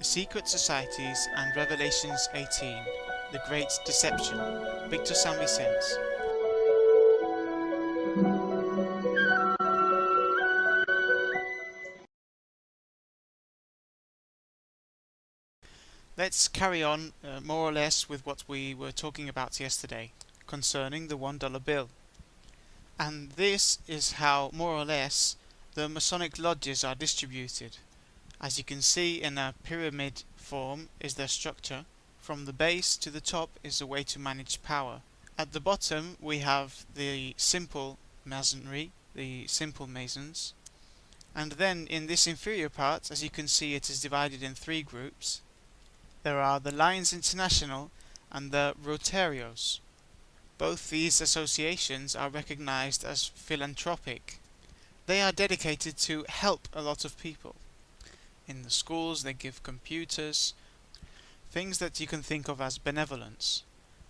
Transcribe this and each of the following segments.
Secret Societies and Revelations 18, The Great Deception, Victor San Vicente. Let's carry on more or less with what we were talking about yesterday concerning the $1 bill. And this is how, more or less, the Masonic lodges are distributed. As you can see, in a pyramid form is their structure. From the base to the top is a way to manage power. At the bottom we have the simple masonry, the simple masons. And then in this inferior part, as you can see, it is divided in three groups. There are the Lions International and the Rotarios. Both these associations are recognized as philanthropic. They are dedicated to help a lot of people. In the schools they give computers, things that you can think of as benevolence.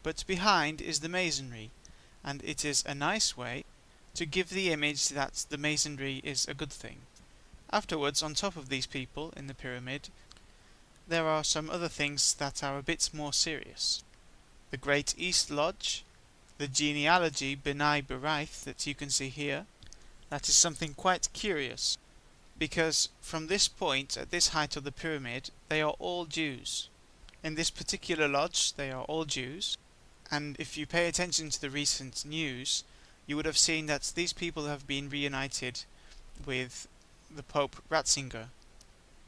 But behind is the masonry, and it is a nice way to give the image that the masonry is a good thing. Afterwards, on top of these people in the pyramid, there are some other things that are a bit more serious. The Great East Lodge, the genealogy B'nai B'rith that you can see here, that is something quite curious, because from this point, at this height of the pyramid, they are all Jews. In this particular lodge, they are all Jews, and if you pay attention to the recent news, you would have seen that these people have been reunited with the Pope Ratzinger.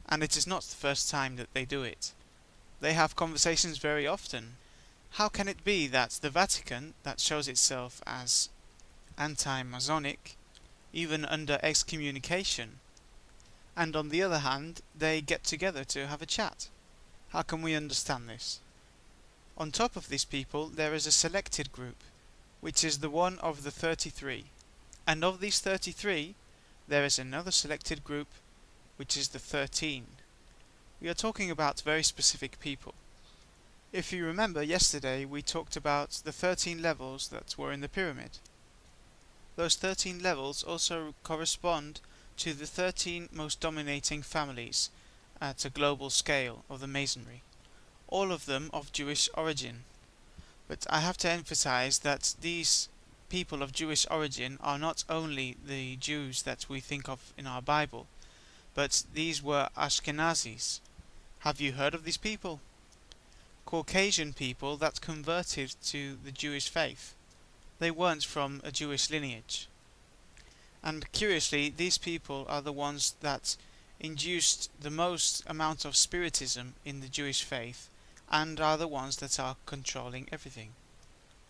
And it is not the first time that they do it. They have conversations very often. How can it be that the Vatican, that shows itself as anti-Masonic, even under excommunication, and on the other hand, they get together to have a chat? How can we understand this? On top of these people, there is a selected group, which is the one of the 33. And of these 33, there is another selected group, which is the 13. We are talking about very specific people. If you remember, yesterday we talked about the 13 levels that were in the pyramid. Those 13 levels also correspond to the 13 most dominating families at a global scale of the Masonry, all of them of Jewish origin. But I have to emphasize that these people of Jewish origin are not only the Jews that we think of in our Bible, but these were Ashkenazis. Have you heard of these people? Caucasian people that converted to the Jewish faith. They weren't from a Jewish lineage. And curiously, these people are the ones that induced the most amount of spiritism in the Jewish faith, and are the ones that are controlling everything.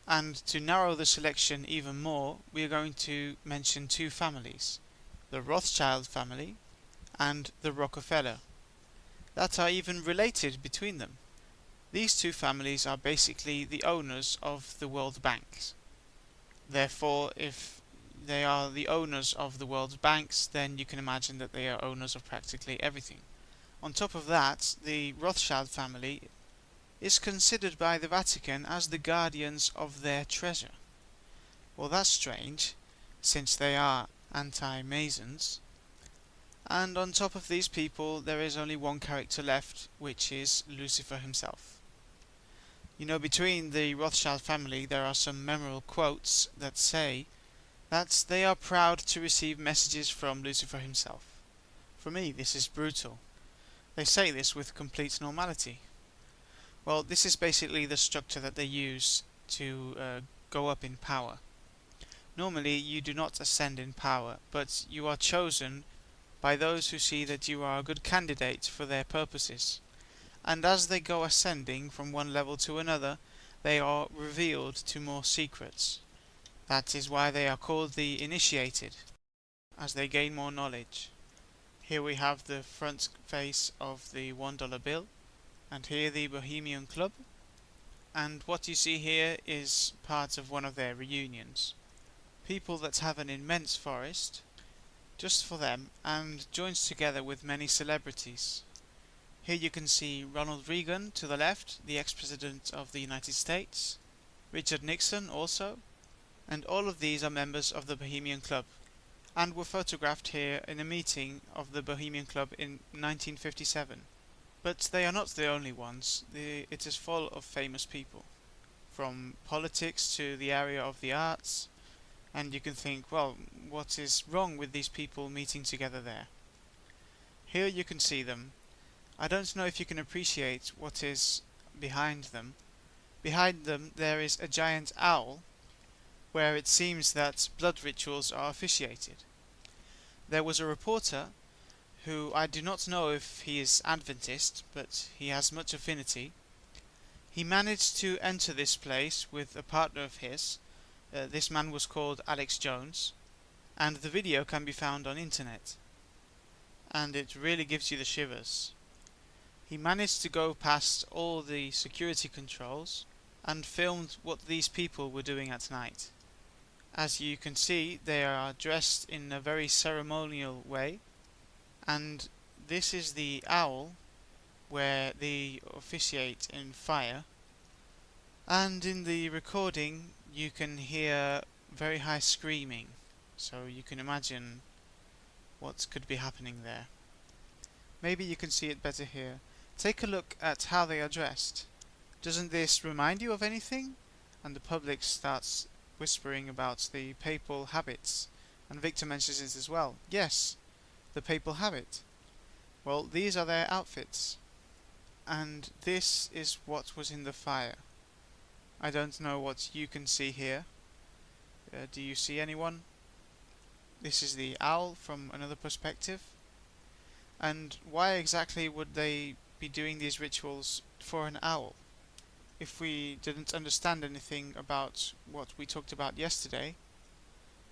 And to narrow the selection even more, we are going to mention two families, the Rothschild family and the Rockefeller, that are even related between them. These two families are basically the owners of the World Banks. Therefore, if they are the owners of the world's banks, then you can imagine that they are owners of practically everything. On top of that, the Rothschild family is considered by the Vatican as the guardians of their treasure. Well, that's strange, since they are anti-Masons. And on top of these people, there is only one character left, which is Lucifer himself. You know, between the Rothschild family, there are some memorable quotes that say that they are proud to receive messages from Lucifer himself. For me, this is brutal. They say this with complete normality. Well, this is basically the structure that they use to go up in power. Normally, you do not ascend in power, but you are chosen by those who see that you are a good candidate for their purposes. And as they go ascending from one level to another, they are revealed to more secrets. That is why they are called the initiated, as they gain more knowledge. Here we have the front face of the $1 bill, and here the Bohemian Club, and what you see here is part of one of their reunions. People that have an immense forest just for them, and joins together with many celebrities. Here you can see Ronald Reagan to the left, the ex-president of the United States, Richard Nixon also, and all of these are members of the Bohemian Club, and were photographed here in a meeting of the Bohemian Club in 1957. But they are not the only ones. It is full of famous people, from politics to the area of the arts, and you can think, well, what is wrong with these people meeting together there? Here you can see them. I don't know if you can appreciate what is behind them. Behind them there is a giant owl, where it seems that blood rituals are officiated. There was a reporter, who I do not know if he is Adventist, but he has much affinity. He managed to enter this place with a partner of his. This man was called Alex Jones, and the video can be found on internet. And it really gives you the shivers. He managed to go past all the security controls and filmed what these people were doing at night. As you can see, they are dressed in a very ceremonial way, and this is the owl where they officiate in fire, and in the recording you can hear very high screaming, so you can imagine what could be happening there. Maybe you can see it better here. Take a look at how they are dressed. Doesn't this remind you of anything? And the public starts whispering about the papal habits, and Victor mentions it as well. Yes, the papal habit. Well, these are their outfits, and this is what was in the fire. I don't know what you can see here. Do you see anyone? This is the owl from another perspective. And why exactly would they be doing these rituals for an owl? If we didn't understand anything about what we talked about yesterday,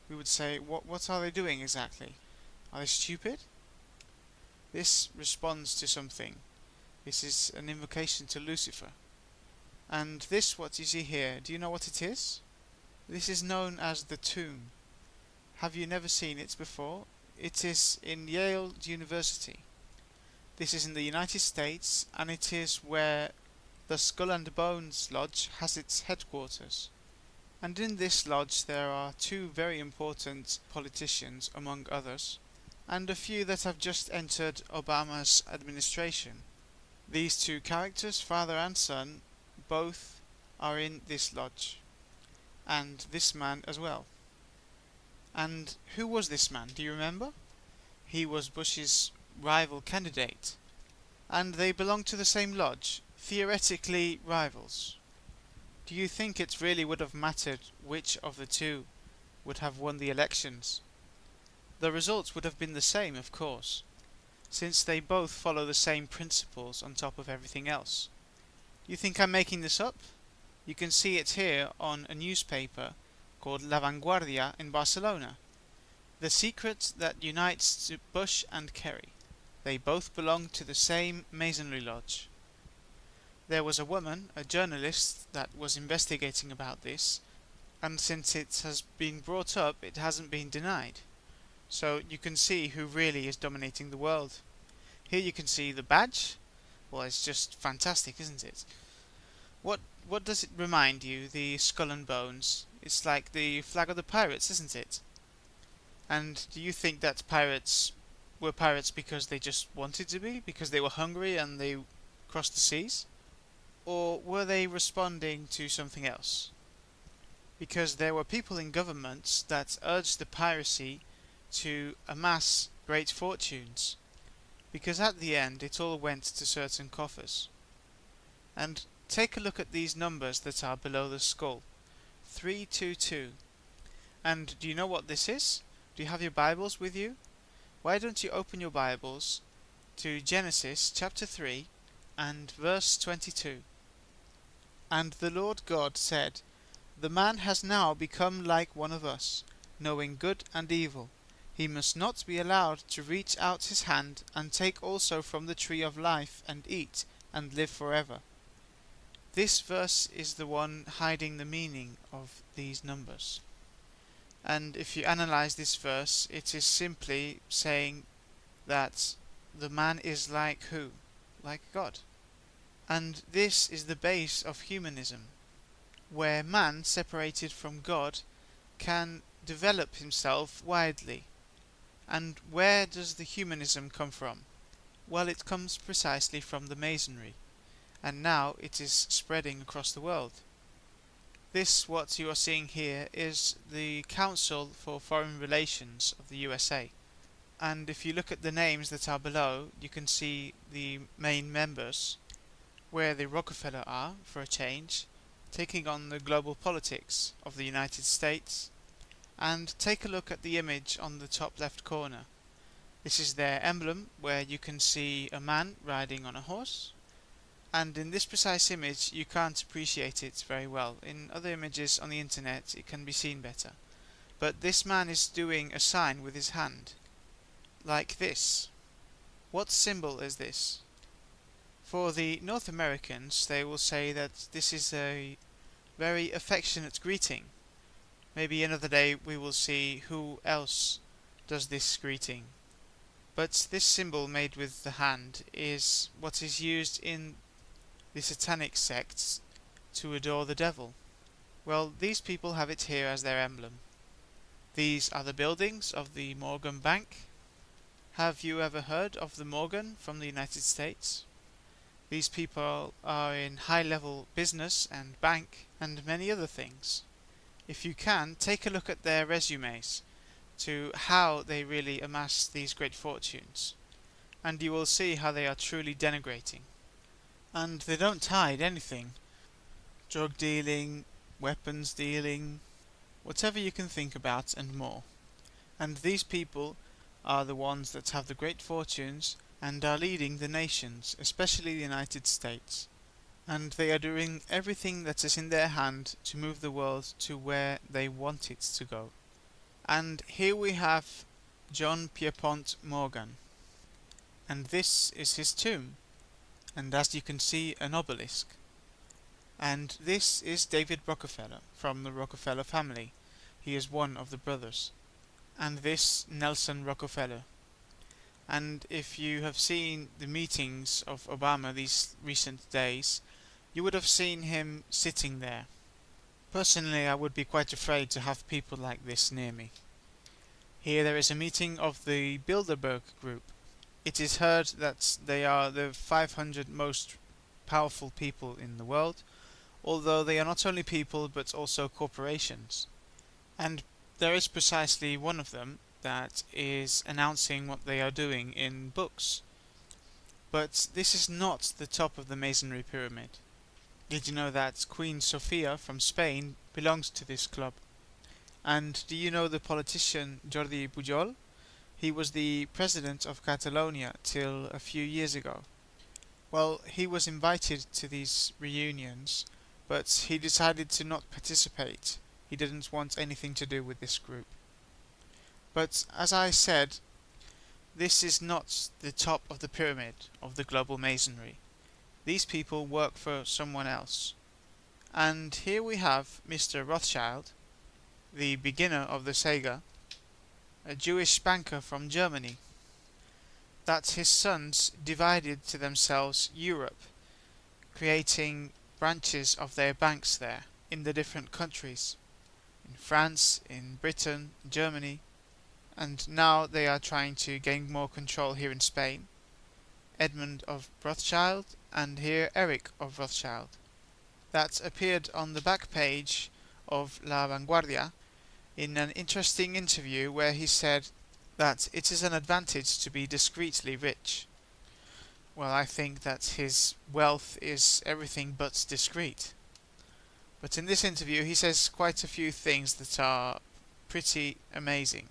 we would say, what are they doing exactly? Are they stupid? This responds to something. This is an invocation to Lucifer. And this, what you see here, do you know what it is? This is known as the tomb. Have you never seen it before? It is in Yale University. This is in the United States, and it is where the Skull and Bones Lodge has its headquarters. And in this lodge there are two very important politicians, among others, and a few that have just entered Obama's administration. These two characters, father and son, both are in this lodge, and this man as well. And who was this man? Do you remember? He was Bush's rival candidate, and they belong to the same lodge, theoretically rivals. Do you think it really would have mattered which of the two would have won the elections? The results would have been the same, of course, since they both follow the same principles on top of everything else. You think I'm making this up? You can see it here on a newspaper called La Vanguardia in Barcelona. The secret that unites Bush and Kerry. They both belong to the same Masonry lodge. There was a woman, a journalist, that was investigating about this, and since it has been brought up, it hasn't been denied. So you can see who really is dominating the world. Here you can see the badge. Well, it's just fantastic, isn't it? What does it remind you, the skull and bones? It's like the flag of the pirates, isn't it? And do you think that pirates were pirates because they just wanted to be? Because they were hungry and they crossed the seas? Or were they responding to something else? Because there were people in governments that urged the piracy to amass great fortunes, because at the end it all went to certain coffers. And take a look at these numbers that are below the skull. 322. And do you know what this is? Do you have your Bibles with you? Why don't you open your Bibles to Genesis chapter 3 and verse 22. And the Lord God said, The man has now become like one of us, knowing good and evil. He must not be allowed to reach out his hand and take also from the tree of life and eat and live forever. This verse is the one hiding the meaning of these numbers. And if you analyze this verse, it is simply saying that the man is like who? Like God. And this is the base of humanism, where man, separated from God, can develop himself widely. And where does the humanism come from? Well, it comes precisely from the Masonry, and now it is spreading across the world. This, what you are seeing here, is the Council for Foreign Relations of the USA. And if you look at the names that are below, you can see the main members, where the Rockefeller are, for a change, taking on the global politics of the United States. And take a look at the image on the top left corner. This is their emblem, where you can see a man riding on a horse. And in this precise image you can't appreciate it very well. In other images on the internet it can be seen better. But this man is doing a sign with his hand, like this. What symbol is this? For the North Americans, they will say that this is a very affectionate greeting. Maybe another day we will see who else does this greeting. But this symbol made with the hand is what is used in the satanic sects to adore the devil. Well, these people have it here as their emblem. These are the buildings of the Morgan Bank. Have you ever heard of the Morgan from the United States? These people are in high-level business and bank and many other things. If you can, take a look at their resumes to how they really amass these great fortunes, and you will see how they are truly denigrating. And they don't hide anything. Drug dealing, weapons dealing, whatever you can think about and more. And these people are the ones that have the great fortunes and are leading the nations, especially the United States. And they are doing everything that is in their hand to move the world to where they want it to go. And here we have John Pierpont Morgan. And this is his tomb. And as you can see, an obelisk. And this is David Rockefeller from the Rockefeller family. He is one of the brothers. And this Nelson Rockefeller. And if you have seen the meetings of Obama these recent days, you would have seen him sitting there. Personally, I would be quite afraid to have people like this near me. Here there is a meeting of the Bilderberg group. It is heard that they are the 500 most powerful people in the world, although they are not only people but also corporations. And there is precisely one of them that is announcing what they are doing in books. But this is not the top of the Masonry pyramid. Did you know that Queen Sofia from Spain belongs to this club? And do you know the politician Jordi Pujol? He was the president of Catalonia till a few years ago. Well, he was invited to these reunions, but he decided to not participate. He didn't want anything to do with this group. But as I said, this is not the top of the pyramid of the global Masonry. These people work for someone else. And here we have Mr. Rothschild, the beginner of the Sega, a Jewish banker from Germany, that his sons divided to themselves Europe, creating branches of their banks there in the different countries, in France, in Britain, Germany, and now they are trying to gain more control here in Spain. Edmund of Rothschild, and here Eric of Rothschild. That appeared on the back page of La Vanguardia in an interesting interview where he said that it is an advantage to be discreetly rich. Well, I think that his wealth is everything but discreet. But in this interview he says quite a few things that are pretty amazing.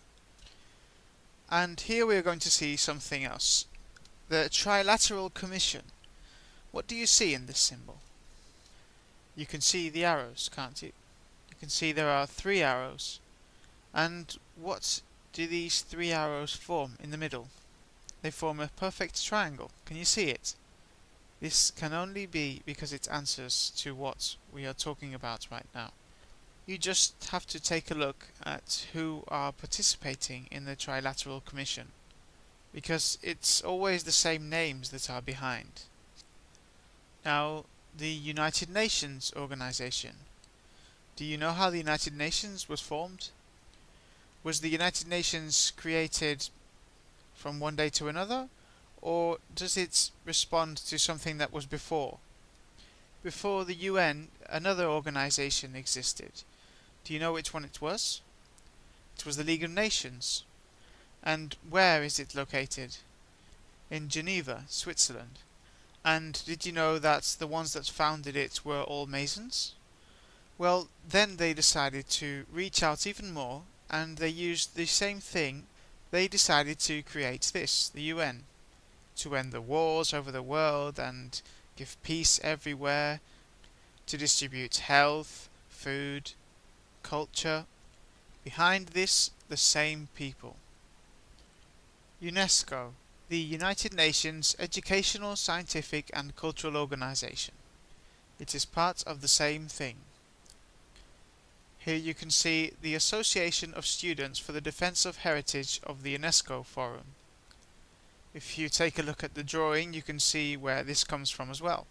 And here we are going to see something else. The Trilateral Commission. What do you see in this symbol? You can see the arrows, can't you? You can see there are 3 arrows. And what do these 3 arrows form in the middle? They form a perfect triangle. Can you see it? This can only be because it answers to what we are talking about right now. You just have to take a look at who are participating in the Trilateral Commission, because it's always the same names that are behind. Now, the United Nations organization. Do you know how the United Nations was formed? Was the United Nations created from one day to another, or does it respond to something that was before? Before the UN, another organization existed. Do you know which one it was? It was the League of Nations. And where is it located? In Geneva, Switzerland. And did you know that the ones that founded it were all Masons? Well, then they decided to reach out even more, and they used the same thing. They decided to create this, the UN, to end the wars over the world and give peace everywhere, to distribute health, food, culture. Behind this, the same people. UNESCO, the United Nations Educational, Scientific and Cultural Organization. It is part of the same thing. Here you can see the Association of Students for the Defense of Heritage of the UNESCO Forum. If you take a look at the drawing, you can see where this comes from as well.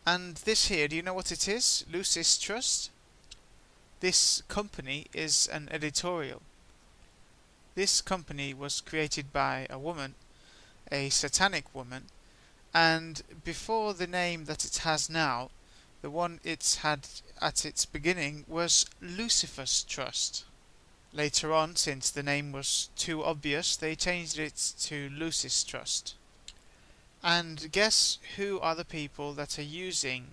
And this here, do you know what it is? Lucis Trust? This company is an editorial. This company was created by a woman, a satanic woman, and before the name that it has now, the one it had at its beginning was Lucifer's Trust. Later on, since the name was too obvious, they changed it to Lucis Trust. And guess who are the people that are using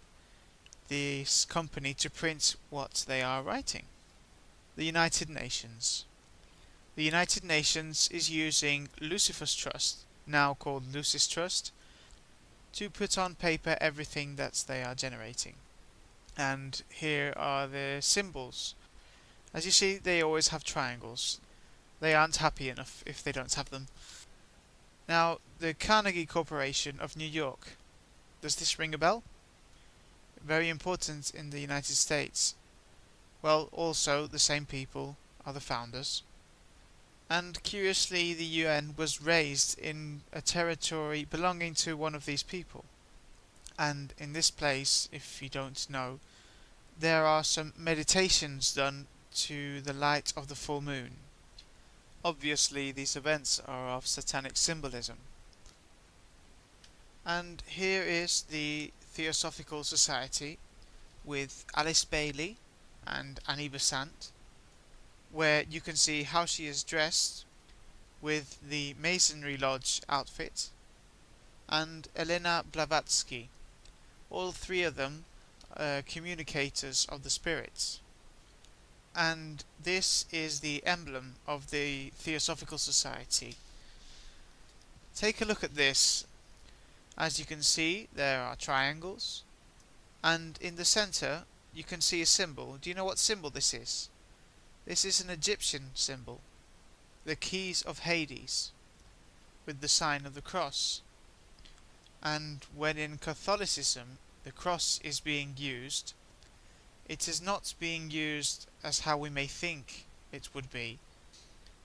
this company to print what they are writing? The United Nations. The United Nations is using Lucifer's Trust, now called Lucis Trust, to put on paper everything that they are generating. And here are the symbols. As you see, they always have triangles. They aren't happy enough if they don't have them. Now, the Carnegie Corporation of New York. Does this ring a bell? Very important in the United States. Well, also the same people are the founders. And curiously, the UN was raised in a territory belonging to one of these people. And in this place, if you don't know, there are some meditations done to the light of the full moon. Obviously, these events are of satanic symbolism. And here is the Theosophical Society with Alice Bailey and Annie Besant, where you can see how she is dressed with the Masonry Lodge outfit, and Elena Blavatsky. All three of them are communicators of the spirits. And this is the emblem of the Theosophical Society. Take a look at this. As you can see, there are triangles, and in the center you can see a symbol. Do you know what symbol this is? This is an Egyptian symbol, the keys of Hades, with the sign of the cross. And when in Catholicism the cross is being used, it is not being used as how we may think it would be.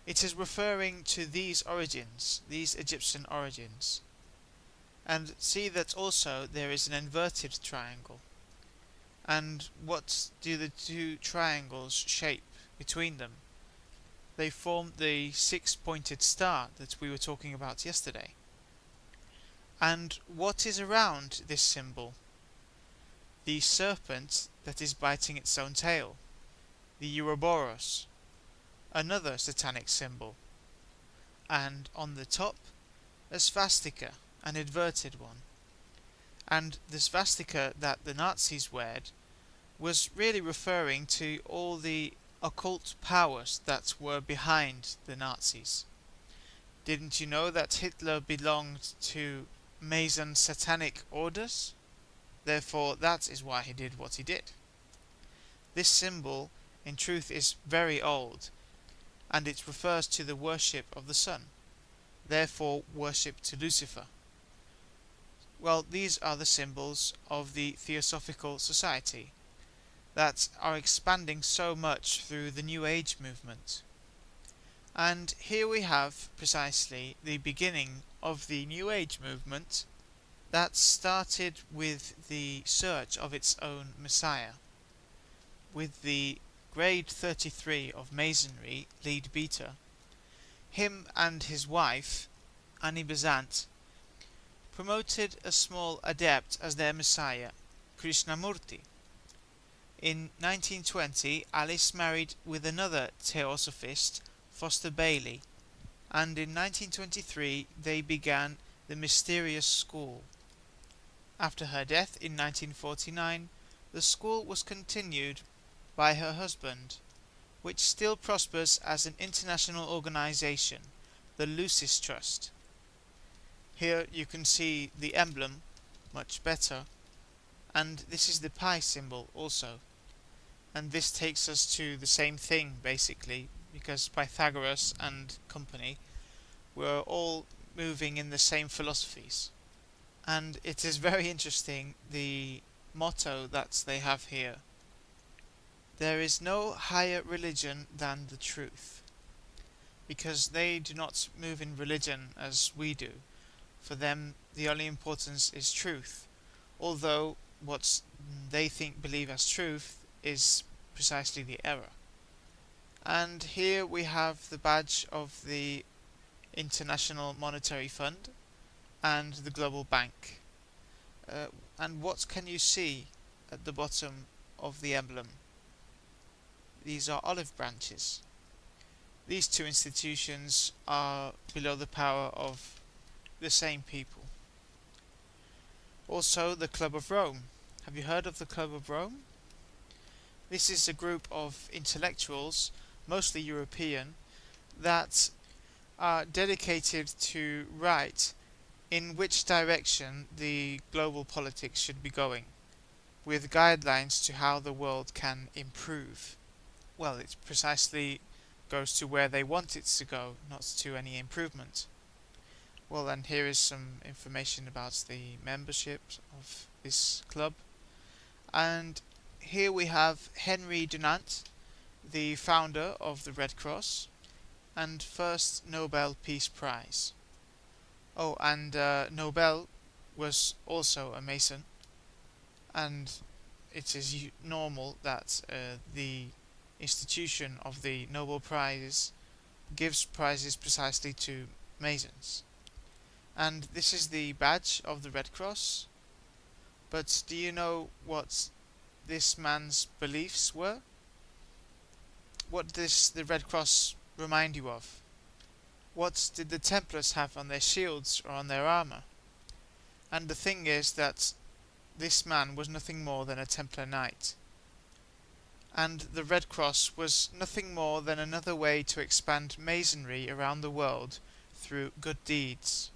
It is referring to these origins, these Egyptian origins. And see that also there is an inverted triangle. And what do the two triangles shape between them? They form the six-pointed star that we were talking about yesterday. And what is around this symbol? The serpent that is biting its own tail, the Ouroboros, another satanic symbol. And on the top, a swastika, an inverted one. And the swastika that the Nazis wore was really referring to all the occult powers that were behind the Nazis. Didn't you know that Hitler belonged to Mason satanic orders? Therefore, that is why he did what he did. This symbol, in truth, is very old, and it refers to the worship of the sun, therefore worship to Lucifer. Well, these are the symbols of the Theosophical Society that are expanding so much through the New Age movement. And here we have precisely the beginning of the New Age movement that started with the search of its own Messiah, with the grade 33 of Masonry lead Beta, him and his wife, Annie Besant, promoted a small adept as their messiah, Krishnamurti. In 1920, Alice married with another Theosophist, Foster Bailey, and in 1923 they began the Mysterious School. After her death in 1949, the school was continued by her husband, which still prospers as an international organization, the Lucis Trust. Here you can see the emblem much better, and this is the pi symbol also. And this takes us to the same thing basically, because Pythagoras and company were all moving in the same philosophies. And it is very interesting, the motto that they have here. There is no higher religion than the truth. Because they do not move in religion as we do. For them the only importance is truth, although what they believe as truth is precisely the error. And here we have the badge of the International Monetary Fund and the Global Bank. And what can you see at the bottom of the emblem? These are olive branches. These two institutions are below the power of the same people. Also, the Club of Rome. Have you heard of the Club of Rome? This is a group of intellectuals, mostly European, that are dedicated to write in which direction the global politics should be going, with guidelines to how the world can improve. Well, it precisely goes to where they want it to go, not to any improvement. Well, and here is some information about the membership of this club. And here we have Henry Dunant, the founder of the Red Cross and first Nobel Peace Prize. Oh, and Nobel was also a Mason, and it is normal that the institution of the Nobel Prize gives prizes precisely to Masons. And this is the badge of the Red Cross. But do you know what this man's beliefs were? What does the Red Cross remind you of? What did the Templars have on their shields or on their armour? And the thing is that this man was nothing more than a Templar Knight. And the Red Cross was nothing more than another way to expand Masonry around the world through good deeds.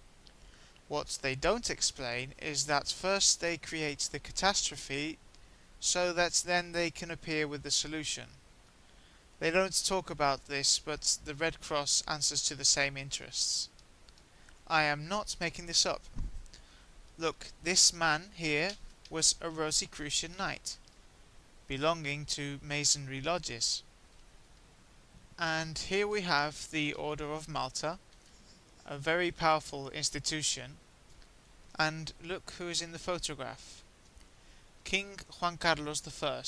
What they don't explain is that first they create the catastrophe so that then they can appear with the solution. They don't talk about this, but the Red Cross answers to the same interests. I am not making this up. Look, this man here was a Rosicrucian knight, belonging to Masonry lodges. And here we have the Order of Malta, a very powerful institution, and look who is in the photograph. King Juan Carlos I,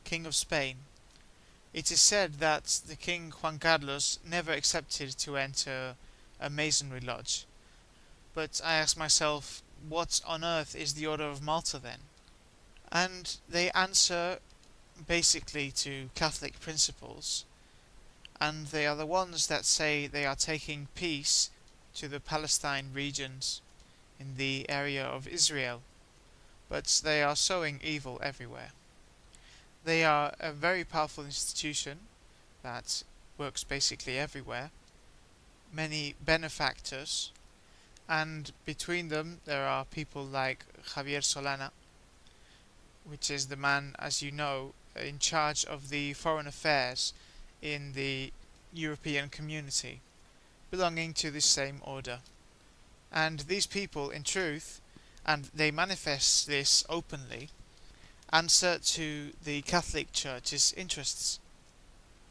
King of Spain. It is said that the King Juan Carlos never accepted to enter a Masonry lodge, but I ask myself, what on earth is the Order of Malta then? And they answer basically to Catholic principles, and they are the ones that say they are taking peace to the Palestine regions in the area of Israel, but they are sowing evil everywhere. They are a very powerful institution that works basically everywhere, many benefactors, and between them there are people like Javier Solana, which is the man, as you know, in charge of the foreign affairs in the European community, belonging to the same order. And these people, in truth, and they manifest this openly, answer to the Catholic Church's interests.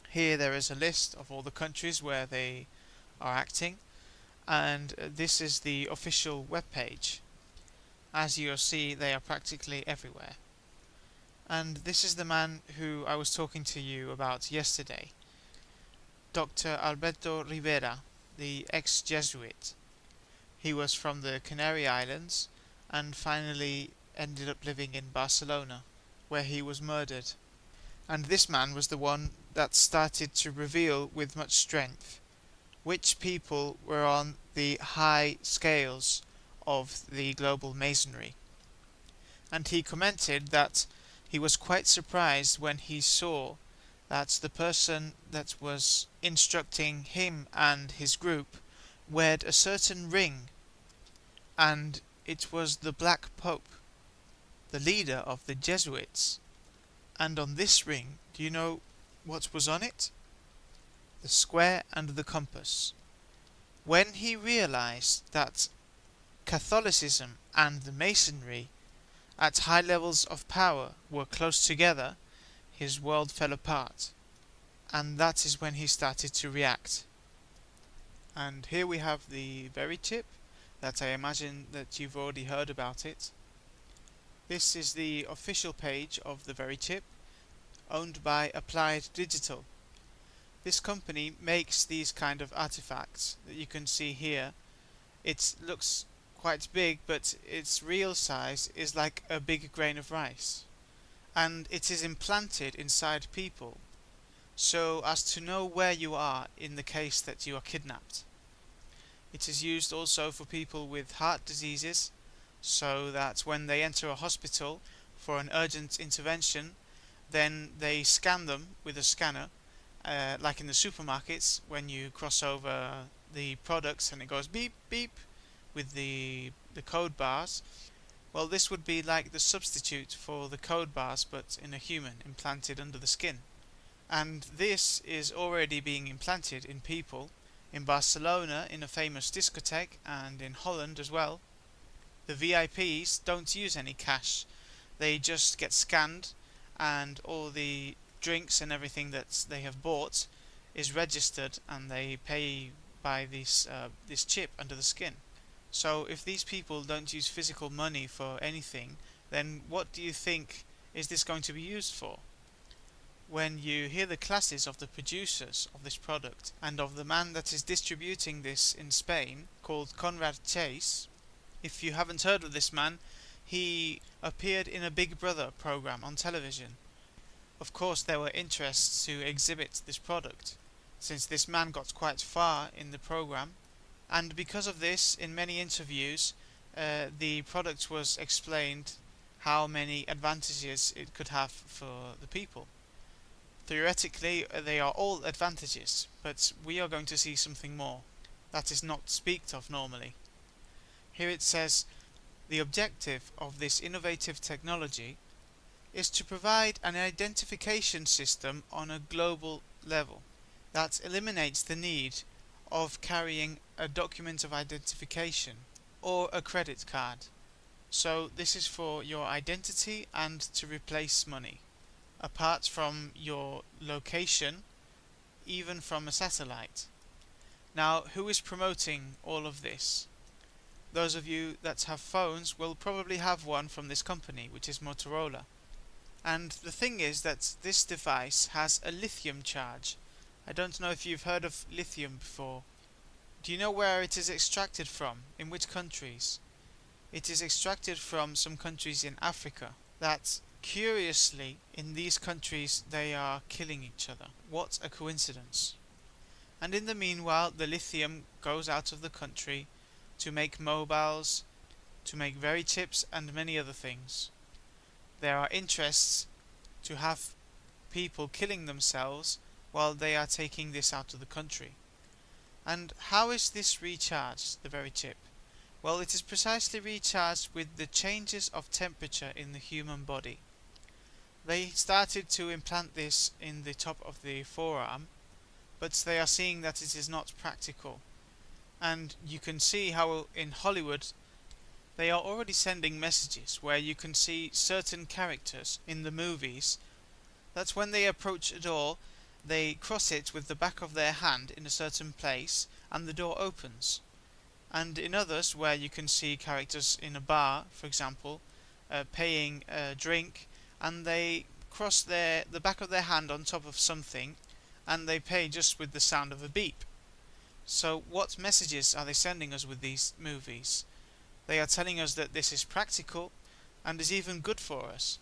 Here there is a list of all the countries where they are acting, and this is the official webpage. As you'll see, they are practically everywhere. And this is the man who I was talking to you about yesterday, Dr. Alberto Rivera, the ex-Jesuit. He was from the Canary Islands and finally ended up living in Barcelona, where he was murdered. And this man was the one that started to reveal with much strength which people were on the high scales of the global masonry. And he commented that he was quite surprised when he saw that the person that was instructing him and his group weared a certain ring, and it was the Black Pope, the leader of the Jesuits. And on this ring, do you know what was on it? The square and the compass. When he realized that Catholicism and the Masonry at high levels of power were close together, his world fell apart. And that is when he started to react. And here we have the very tip that I imagine that you've already heard about it. This is the official page of the very tip, owned by Applied Digital. This company makes these kind of artifacts that you can see here. It looks quite big, but its real size is like a big grain of rice. And it is implanted inside people, so as to know where you are in the case that you are kidnapped. It is used also for people with heart diseases, so that when they enter a hospital for an urgent intervention, then they scan them with a scanner, like in the supermarkets when you cross over the products and it goes beep beep with the code bars. Well, this would be like the substitute for the code bars, but in a human, implanted under the skin. And this is already being implanted in people in Barcelona in a famous discotheque, and in Holland as well. The VIPs don't use any cash. They just get scanned, and all the drinks and everything that they have bought is registered, and they pay by this chip under the skin. So if these people don't use physical money for anything, then what do you think is this going to be used for? When you hear the classes of the producers of this product and of the man that is distributing this in Spain, called Conrad Chase, if you haven't heard of this man, he appeared in a Big Brother program on television. Of course, there were interests to exhibit this product, since this man got quite far in the program, and because of this, in many interviews, the product was explained how many advantages it could have for the people. Theoretically, they are all advantages, but we are going to see something more that is not speaked of normally. Here it says, the objective of this innovative technology is to provide an identification system on a global level that eliminates the need of carrying a document of identification or a credit card. So this is for your identity and to replace money, apart from your location, even from a satellite. Now, who is promoting all of this? Those of you that have phones will probably have one from this company, which is Motorola. And the thing is that this device has a lithium charge. I don't know if you've heard of lithium before. Do you know where it is extracted from? In which countries? It is extracted from some countries in Africa that, curiously, in these countries they are killing each other. What a coincidence. And in the meanwhile, the lithium goes out of the country to make mobiles, to make very chips and many other things. There are interests to have people killing themselves while they are taking this out of the country. And how is this recharged, the very chip? Well, it is precisely recharged with the changes of temperature in the human body. They started to implant this in the top of the forearm, but they are seeing that it is not practical. And you can see how in Hollywood they are already sending messages where you can see certain characters in the movies that when they approach a door, they cross it with the back of their hand in a certain place and the door opens. And in others where you can see characters in a bar, for example, paying a drink, and they cross the back of their hand on top of something and they pay just with the sound of a beep. So what messages are they sending us with these movies? They are telling us that this is practical and is even good for us.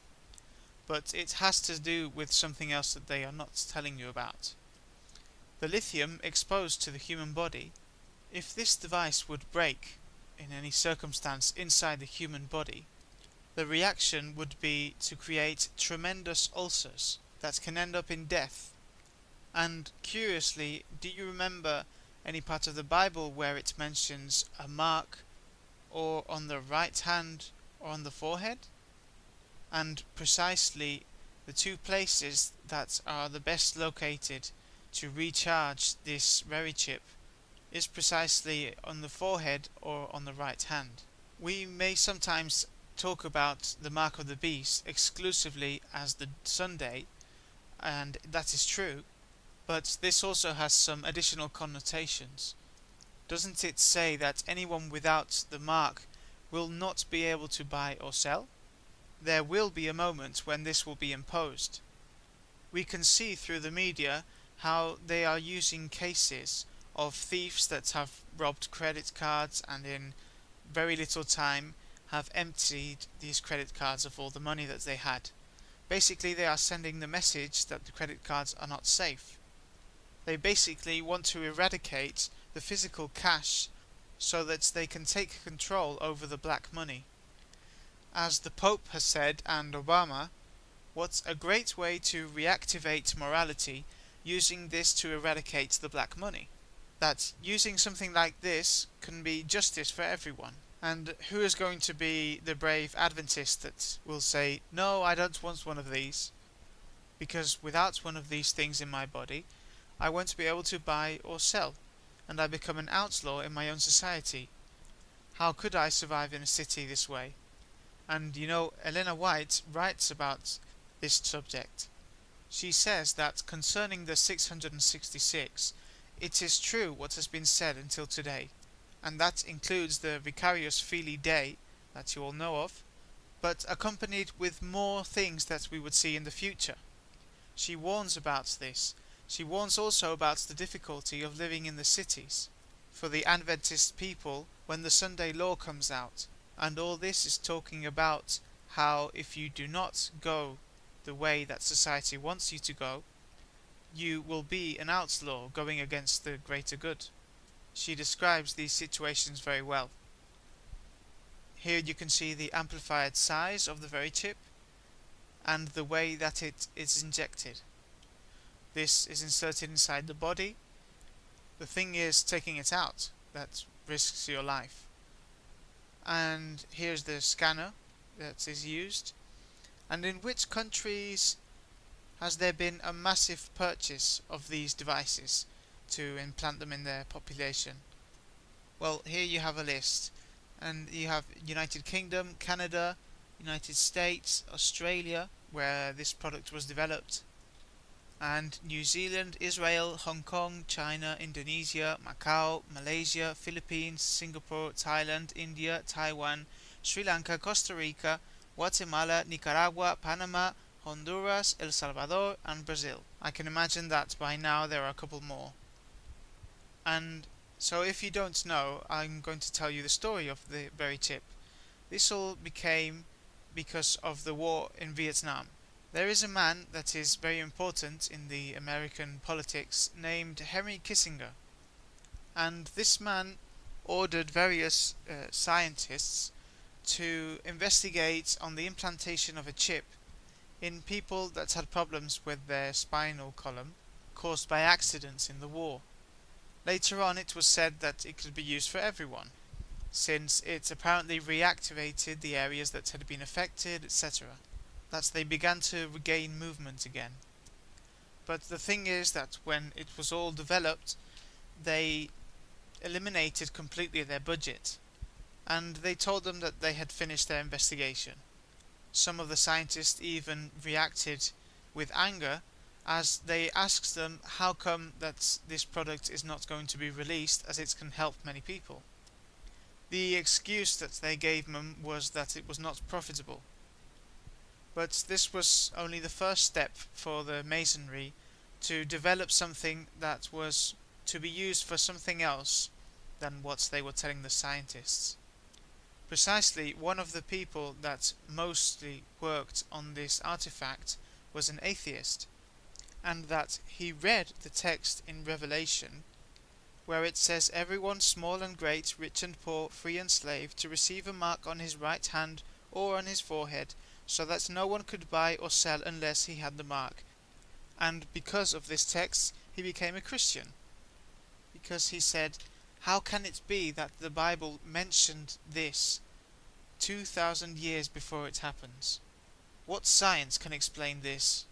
But it has to do with something else that they are not telling you about. The lithium exposed to the human body, if this device would break in any circumstance inside the human body, the reaction would be to create tremendous ulcers that can end up in death. And curiously, do you remember any part of the Bible where it mentions a mark or on the right hand or on the forehead? And precisely the two places that are the best located to recharge this very chip is precisely on the forehead or on the right hand. We may sometimes talk about the mark of the beast exclusively as the Sunday, and that is true, but this also has some additional connotations. Doesn't it say that anyone without the mark will not be able to buy or sell? There will be a moment when this will be imposed. We can see through the media how they are using cases of thieves that have robbed credit cards and in very little time have emptied these credit cards of all the money that they had. Basically, they are sending the message that the credit cards are not safe. They basically want to eradicate the physical cash so that they can take control over the black money. As the Pope has said, and Obama, what a great way to reactivate morality using this to eradicate the black money. That using something like this can be justice for everyone. And who is going to be the brave Adventist that will say, no, I don't want one of these, because without one of these things in my body, I won't be able to buy or sell, and I become an outlaw in my own society. How could I survive in a city this way? And you know, Elena White writes about this subject. She says that concerning the 666, it is true what has been said until today, and that includes the Vicarius Filii Dei that you all know of, but accompanied with more things that we would see in the future. She warns about this. She warns also about the difficulty of living in the cities for the Adventist people when the Sunday law comes out, and all this is talking about how if you do not go the way that society wants you to go, you will be an outlaw going against the greater good. She describes these situations very well. Here you can see the amplified size of the very chip and the way that it is injected. This is inserted inside the body. The thing is taking it out that risks your life. And here's the scanner that is used. And in which countries has there been a massive purchase of these devices to implant them in their population? Well, here you have a list, and you have United Kingdom, Canada, United States, Australia, where this product was developed, and New Zealand, Israel, Hong Kong, China, Indonesia, Macau, Malaysia, Philippines, Singapore, Thailand, India, Taiwan, Sri Lanka, Costa Rica, Guatemala, Nicaragua, Panama, Honduras, El Salvador, and Brazil. I can imagine that by now there are a couple more. And so if you don't know, I'm going to tell you the story of the very chip. This all became because of the war in Vietnam. There is a man that is very important in the American politics named Henry Kissinger. And this man ordered various scientists to investigate on the implantation of a chip in people that had problems with their spinal column caused by accidents in the war. Later on it was said that it could be used for everyone, since it apparently reactivated the areas that had been affected, etc. That they began to regain movement again. But the thing is that when it was all developed, they eliminated completely their budget, and they told them that they had finished their investigation. Some of the scientists even reacted with anger as they asked them how come that this product is not going to be released as it can help many people. The excuse that they gave them was that it was not profitable. But this was only the first step for the Masonry to develop something that was to be used for something else than what they were telling the scientists. Precisely, one of the people that mostly worked on this artifact was an atheist, and that he read the text in Revelation where it says, "Everyone, small and great, rich and poor, free and slave, to receive a mark on his right hand or on his forehead, so that no one could buy or sell unless he had the mark." And because of this text, he became a Christian. Because he said, how can it be that the Bible mentioned this 2,000 years before it happens? What science can explain this?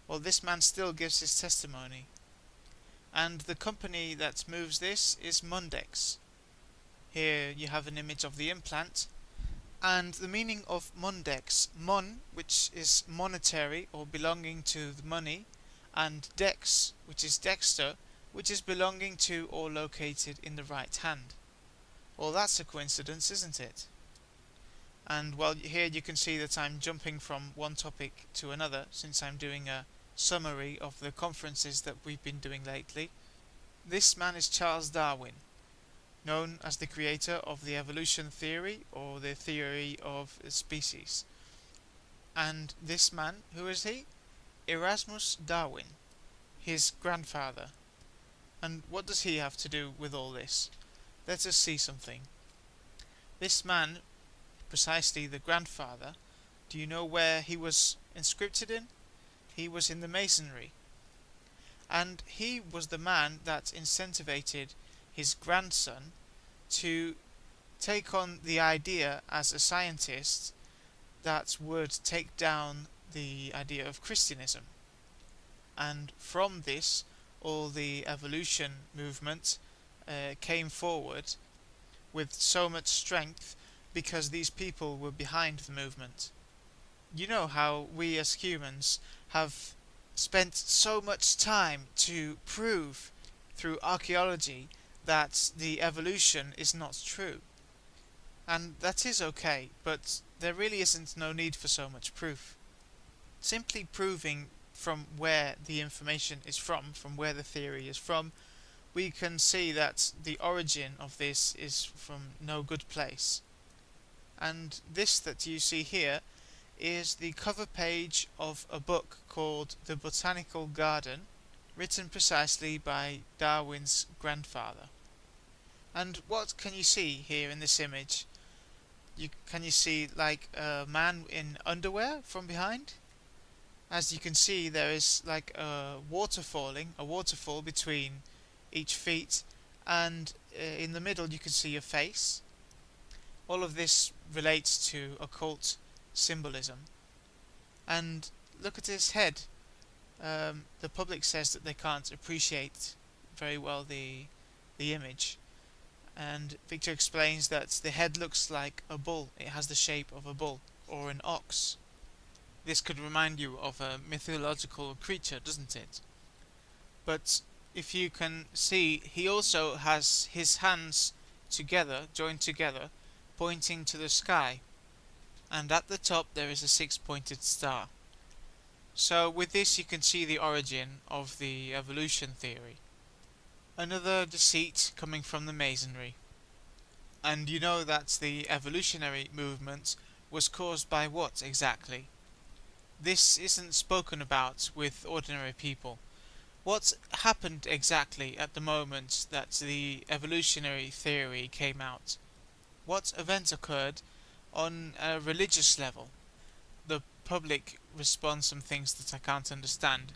Well, this man still gives his testimony. And the company that moves this is Mundex. Here you have an image of the implant. And the meaning of Mundex, mon, which is monetary or belonging to the money, and dex, which is dexter, which is belonging to or located in the right hand. Well, that's a coincidence, isn't it? And well, here you can see that I'm jumping from one topic to another, since I'm doing a summary of the conferences that we've been doing lately. This man is Charles Darwin, known as the creator of the evolution theory, or the theory of species. And this man, who is he? Erasmus Darwin, his grandfather. And what does he have to do with all this? Let us see something. This man, precisely the grandfather, do you know where he was inscripted in? He was in the Masonry. And he was the man that incentivated his grandson to take on the idea as a scientist that would take down the idea of Christianism. And from this, all the evolution movement came forward with so much strength because these people were behind the movement. You know how we as humans have spent so much time to prove through archaeology that the evolution is not true. And that is okay, but there really isn't no need for so much proof. Simply proving from where the information is from where the theory is from, we can see that the origin of this is from no good place. And this that you see here is the cover page of a book called The Botanical Garden, written precisely by Darwin's grandfather. And what can you see here in this image? Can you see like a man in underwear from behind? As you can see, there is like a waterfall between each feet, and in the middle you can see a face. All of this relates to occult symbolism. And look at his head. The public says that they can't appreciate very well the image, and Victor explains that the head looks like a bull. It has the shape of a bull or an ox. This could remind you of a mythological creature, doesn't it? But if you can see, he also has his hands together, joined together, pointing to the sky, and at the top there is a six-pointed star. So with this you can see the origin of the evolution theory. Another deceit coming from the Masonry. And you know that the evolutionary movement was caused by what exactly? This isn't spoken about with ordinary people. What happened exactly at the moment that the evolutionary theory came out? What event occurred on a religious level? The public responds some things that I can't understand,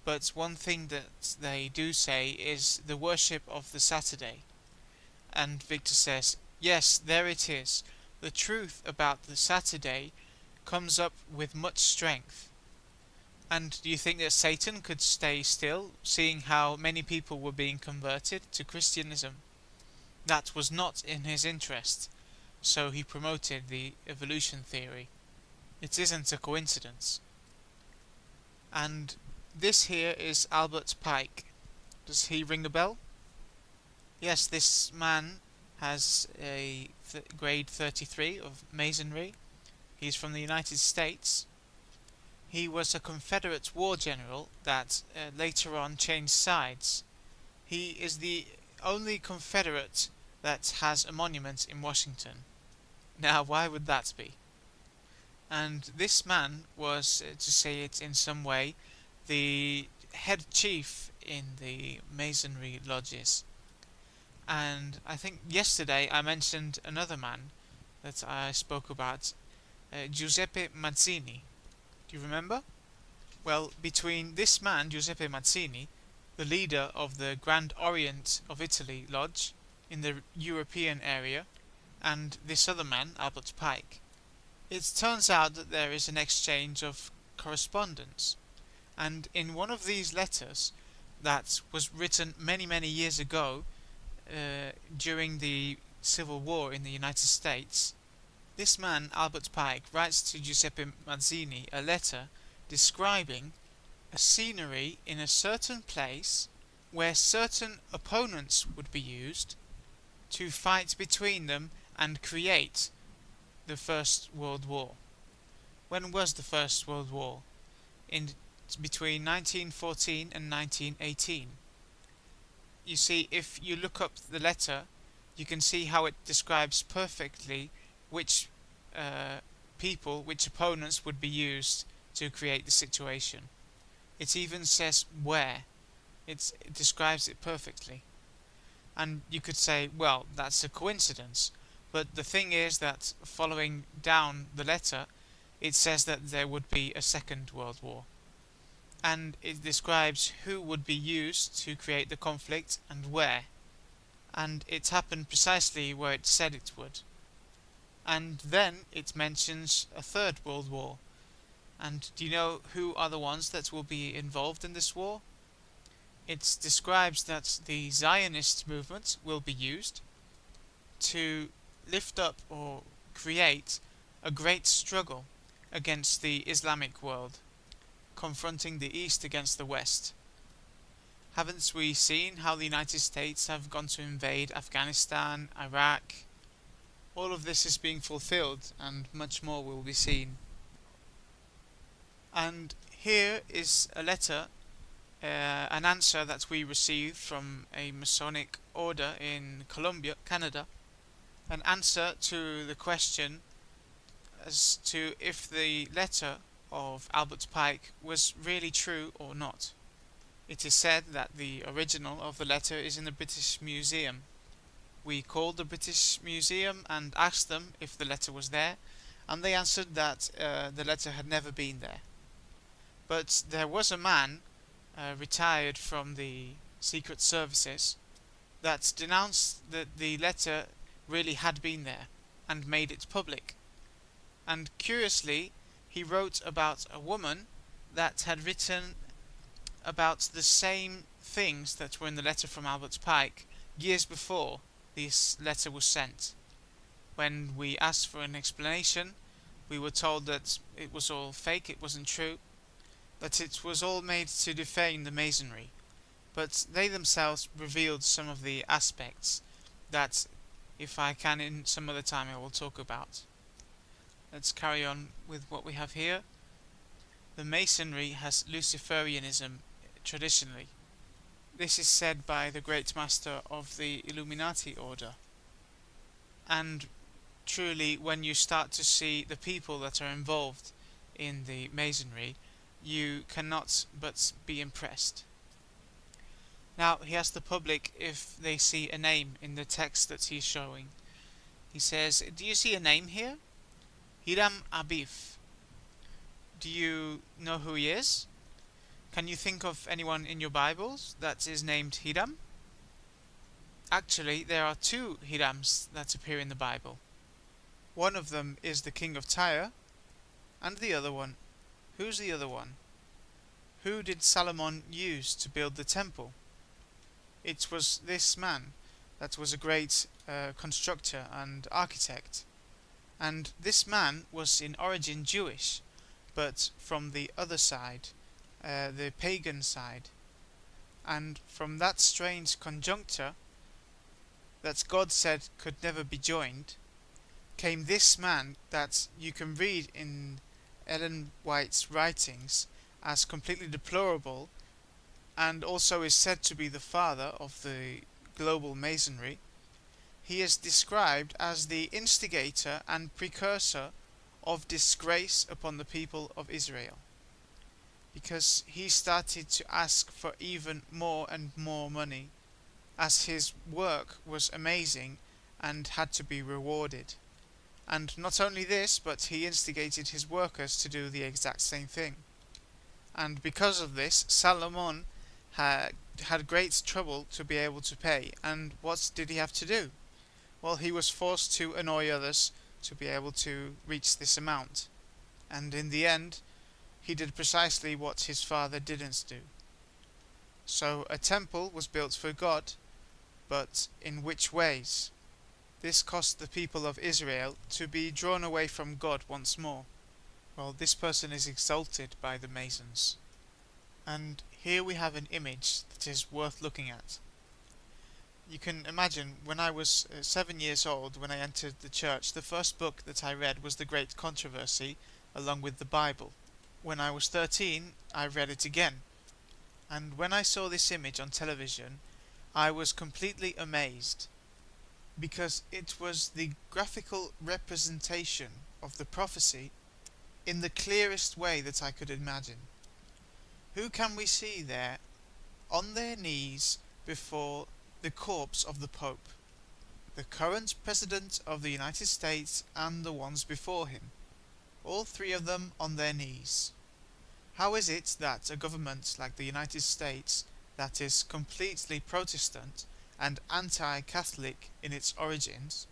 but one thing that they do say is the worship of the Saturday. And Victor says, yes, there it is. The truth about the Saturday comes up with much strength. And do you think that Satan could stay still, seeing how many people were being converted to Christianism? That was not in his interest, so he promoted the evolution theory. It isn't a coincidence. And this here is Albert Pike. Does he ring a bell? Yes, this man has a grade 33 of Masonry. He's from the United States. He was a Confederate war general that later on changed sides. He is the only Confederate that has a monument in Washington. Now, why would that be? And this man was, to say it in some way, the head chief in the Masonry lodges. And I think yesterday I mentioned another man that I spoke about, Giuseppe Mazzini. Do you remember? Well, between this man, Giuseppe Mazzini, the leader of the Grand Orient of Italy Lodge in the European area, and this other man, Albert Pike, it turns out that there is an exchange of correspondence. And in one of these letters that was written many, many years ago, during the Civil War in the United States, this man, Albert Pike, writes to Giuseppe Mazzini a letter describing a scenery in a certain place where certain opponents would be used to fight between them and create the First World War. When was the First World War? Between 1914 and 1918. You see, if you look up the letter, you can see how it describes perfectly which which opponents would be used to create the situation. It even says where. It describes it perfectly. And you could say, well, that's a coincidence. But the thing is that following down the letter, it says that there would be a Second World War. And it describes who would be used to create the conflict and where. And it happened precisely where it said it would. And then it mentions a Third World War. And do you know who are the ones that will be involved in this war? It describes that the Zionist movement will be used to lift up or create a great struggle against the Islamic world, confronting the East against the West. Haven't we seen how the United States have gone to invade Afghanistan, Iraq? All of this is being fulfilled, and much more will be seen. And here is a letter, an answer that we received from a Masonic order in Columbia, Canada, an answer to the question as to if the letter of Albert Pike was really true or not. It is said that the original of the letter is in the British Museum. We called the British Museum and asked them if the letter was there, and they answered that the letter had never been there. But there was a man, retired from the Secret Services, that denounced that the letter really had been there, and made it public. And curiously, he wrote about a woman that had written about the same things that were in the letter from Albert Pike years before this letter was sent. When we asked for an explanation, we were told that it was all fake, it wasn't true, that it was all made to defame the Masonry. But they themselves revealed some of the aspects that, if I can in some other time, I will talk about. Let's carry on with what we have here. The Masonry has Luciferianism traditionally. This is said by the Great Master of the Illuminati order. And truly, when you start to see the people that are involved in the Masonry, you cannot but be impressed. Now, he asks the public if they see a name in the text that he's showing. He says, do you see a name here? Hiram Abif. Do you know who he is? Can you think of anyone in your Bibles that is named Hiram? Actually, there are two Hirams that appear in the Bible. One of them is the king of Tyre, and the other one. Who's the other one? Who did Solomon use to build the temple? It was this man that was a great constructor and architect. And this man was in origin Jewish, but from the other side, the pagan side. And from that strange conjuncture that God said could never be joined, came this man that you can read in Ellen White's writings as completely deplorable, and also is said to be the father of the global Masonry, he is described as the instigator and precursor of disgrace upon the people of Israel, because he started to ask for even more and more money, as his work was amazing and had to be rewarded. And not only this, but he instigated his workers to do the exact same thing. And because of this, Solomon had great trouble to be able to pay. And what did he have to do? Well, he was forced to annoy others to be able to reach this amount. And in the end, he did precisely what his father didn't do. So a temple was built for God, but in which ways? This caused the people of Israel to be drawn away from God once more. Well, this person is exalted by the Masons. And here we have an image that is worth looking at. You can imagine, when I was 7 years old, when I entered the church, the first book that I read was The Great Controversy, along with the Bible. When I was 13, I read it again. And when I saw this image on television, I was completely amazed, because it was the graphical representation of the prophecy in the clearest way that I could imagine. Who can we see there on their knees before the corpse of the Pope, the current President of the United States and the ones before him, all three of them on their knees? How is it that a government like the United States, that is completely Protestant and anti-Catholic in its origins,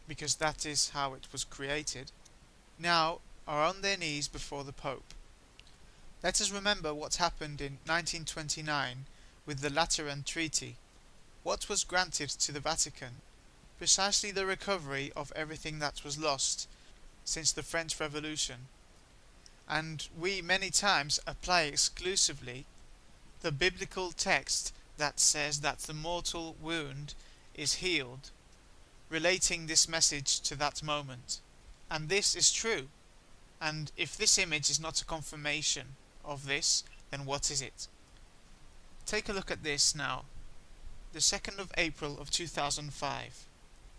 because that is how it was created, now are on their knees before the Pope? Let us remember what happened in 1929 with the Lateran Treaty. What was granted to the Vatican? Precisely the recovery of everything that was lost since the French Revolution. And we many times apply exclusively the biblical text that says that the mortal wound is healed, relating this message to that moment. And this is true. And if this image is not a confirmation of this, then what is it? Take a look at this now. The 2nd of April of 2005,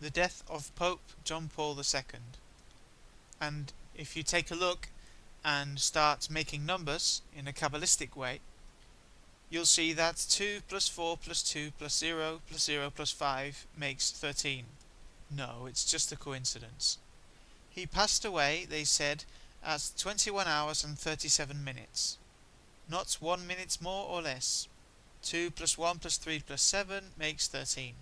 the death of Pope John Paul II. And if you take a look and start making numbers in a Kabbalistic way, you'll see that 2 plus 4 plus 2 plus 0 plus 0 plus 5 makes 13. No, it's just a coincidence. He passed away, they said, at 21 hours and 37 minutes. Not 1 minute more or less. 2 plus 1 plus 3 plus 7 makes 13.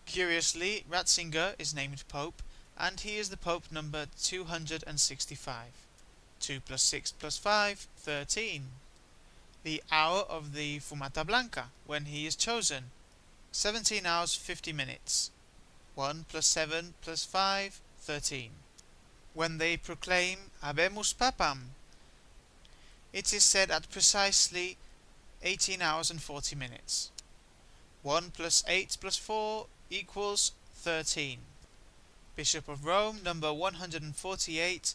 Curiously, Ratzinger is named Pope, and he is the Pope number 265. 2 plus 6 plus 5, 13. The hour of the Fumata Blanca, when he is chosen, 17 hours 50 minutes. 1 plus 7 plus 5, 13. When they proclaim Habemus Papam, it is said at precisely 18 hours and 40 minutes. 1 plus 8 plus 4 equals 13. Bishop of Rome, number 148,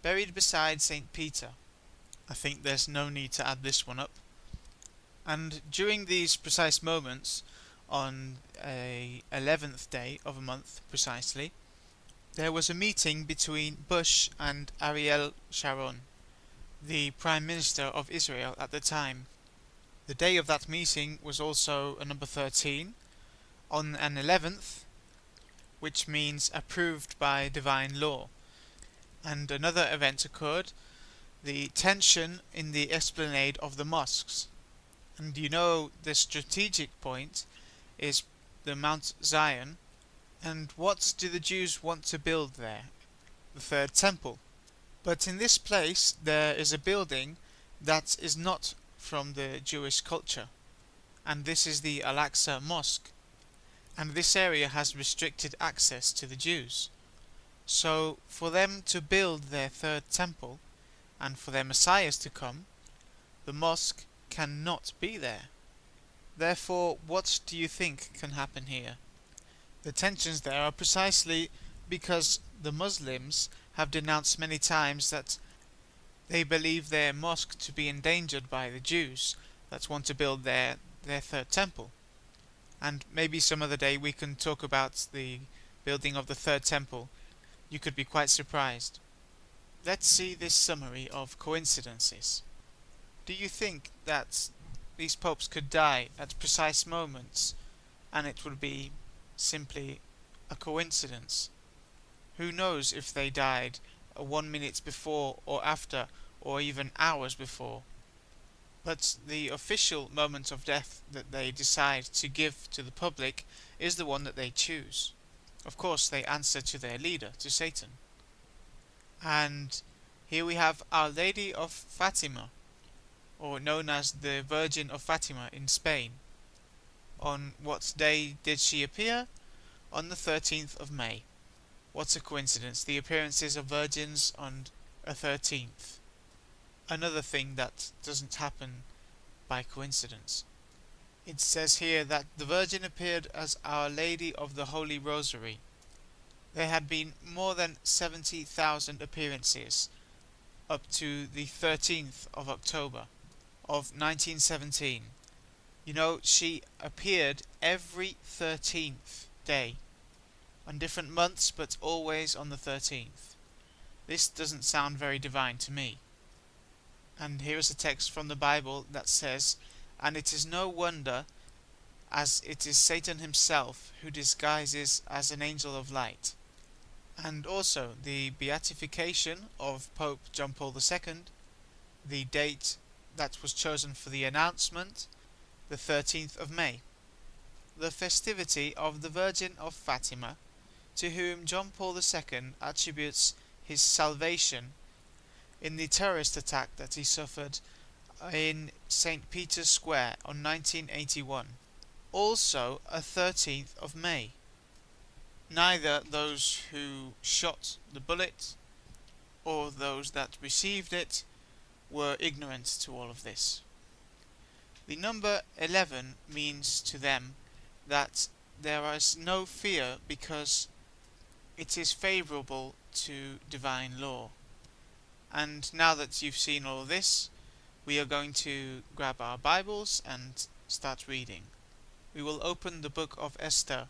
buried beside St. Peter. I think there's no need to add this one up. And during these precise moments, on a 11th day of a month precisely, there was a meeting between Bush and Ariel Sharon, the Prime Minister of Israel at the time. The day of that meeting was also a number 13, on an 11th, which means approved by divine law. And another event occurred, the tension in the esplanade of the mosques. And you know the strategic point is the Mount Zion. And what do the Jews want to build there? The third temple. But in this place there is a building that is not from the Jewish culture. And this is the Al-Aqsa Mosque. And this area has restricted access to the Jews. So for them to build their third temple, and for their messiahs to come, the mosque cannot be there. Therefore, what do you think can happen here? The tensions there are precisely because the Muslims have denounced many times that they believe their mosque to be endangered by the Jews, that want to build their third temple. And maybe some other day we can talk about the building of the third temple. You could be quite surprised. Let's see this summary of coincidences. Do you think that these popes could die at precise moments and it would be simply a coincidence? Who knows if they died 1 minute before or after, or even hours before? But the official moment of death that they decide to give to the public is the one that they choose. Of course, they answer to their leader, to Satan. And here we have Our Lady of Fatima, or known as the Virgin of Fatima in Spain. On what day did she appear? On the 13th of May. What a coincidence, the appearances of virgins on a 13th. Another thing that doesn't happen by coincidence. It says here that the Virgin appeared as Our Lady of the Holy Rosary. There had been more than 70,000 appearances up to the 13th of October of 1917. You know, she appeared every 13th day, on different months, but always on the 13th. This doesn't sound very divine to me. And here is a text from the Bible that says, "And it is no wonder, as it is Satan himself who disguises as an angel of light." And also the beatification of Pope John Paul II, the date that was chosen for the announcement, the 13th of May. The festivity of the Virgin of Fatima, to whom John Paul II attributes his salvation in the terrorist attack that he suffered in St. Peter's Square on 1981. Also a 13th of May. Neither those who shot the bullet or those that received it were ignorant to all of this. The number 11 means to them that there is no fear because it is favourable to divine law. And now that you've seen all of this, we are going to grab our Bibles and start reading. We will open the book of Esther.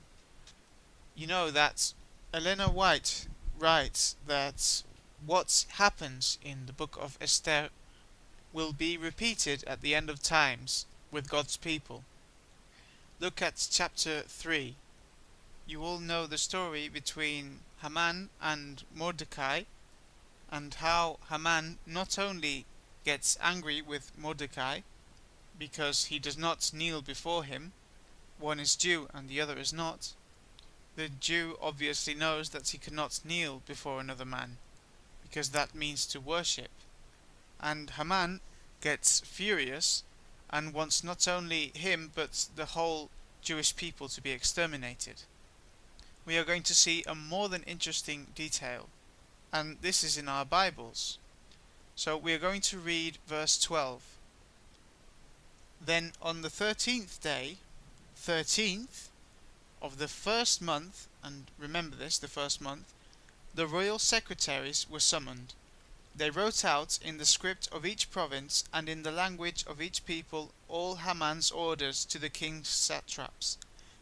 You know that Elena White writes that what happens in the book of Esther will be repeated at the end of times with God's people. Look at chapter 3. You all know the story between Haman and Mordecai, and how Haman not only gets angry with Mordecai because he does not kneel before him, one is Jew and the other is not. The Jew obviously knows that he cannot kneel before another man, because that means to worship. And Haman gets furious and wants not only him but the whole Jewish people to be exterminated. We are going to see a more than interesting detail, and this is in our Bibles. So we are going to read verse 12. Then on the 13th day, 13th of the first month, and remember this, the first month, the royal secretaries were summoned. They wrote out in the script of each province and in the language of each people all Haman's orders to the king's satraps,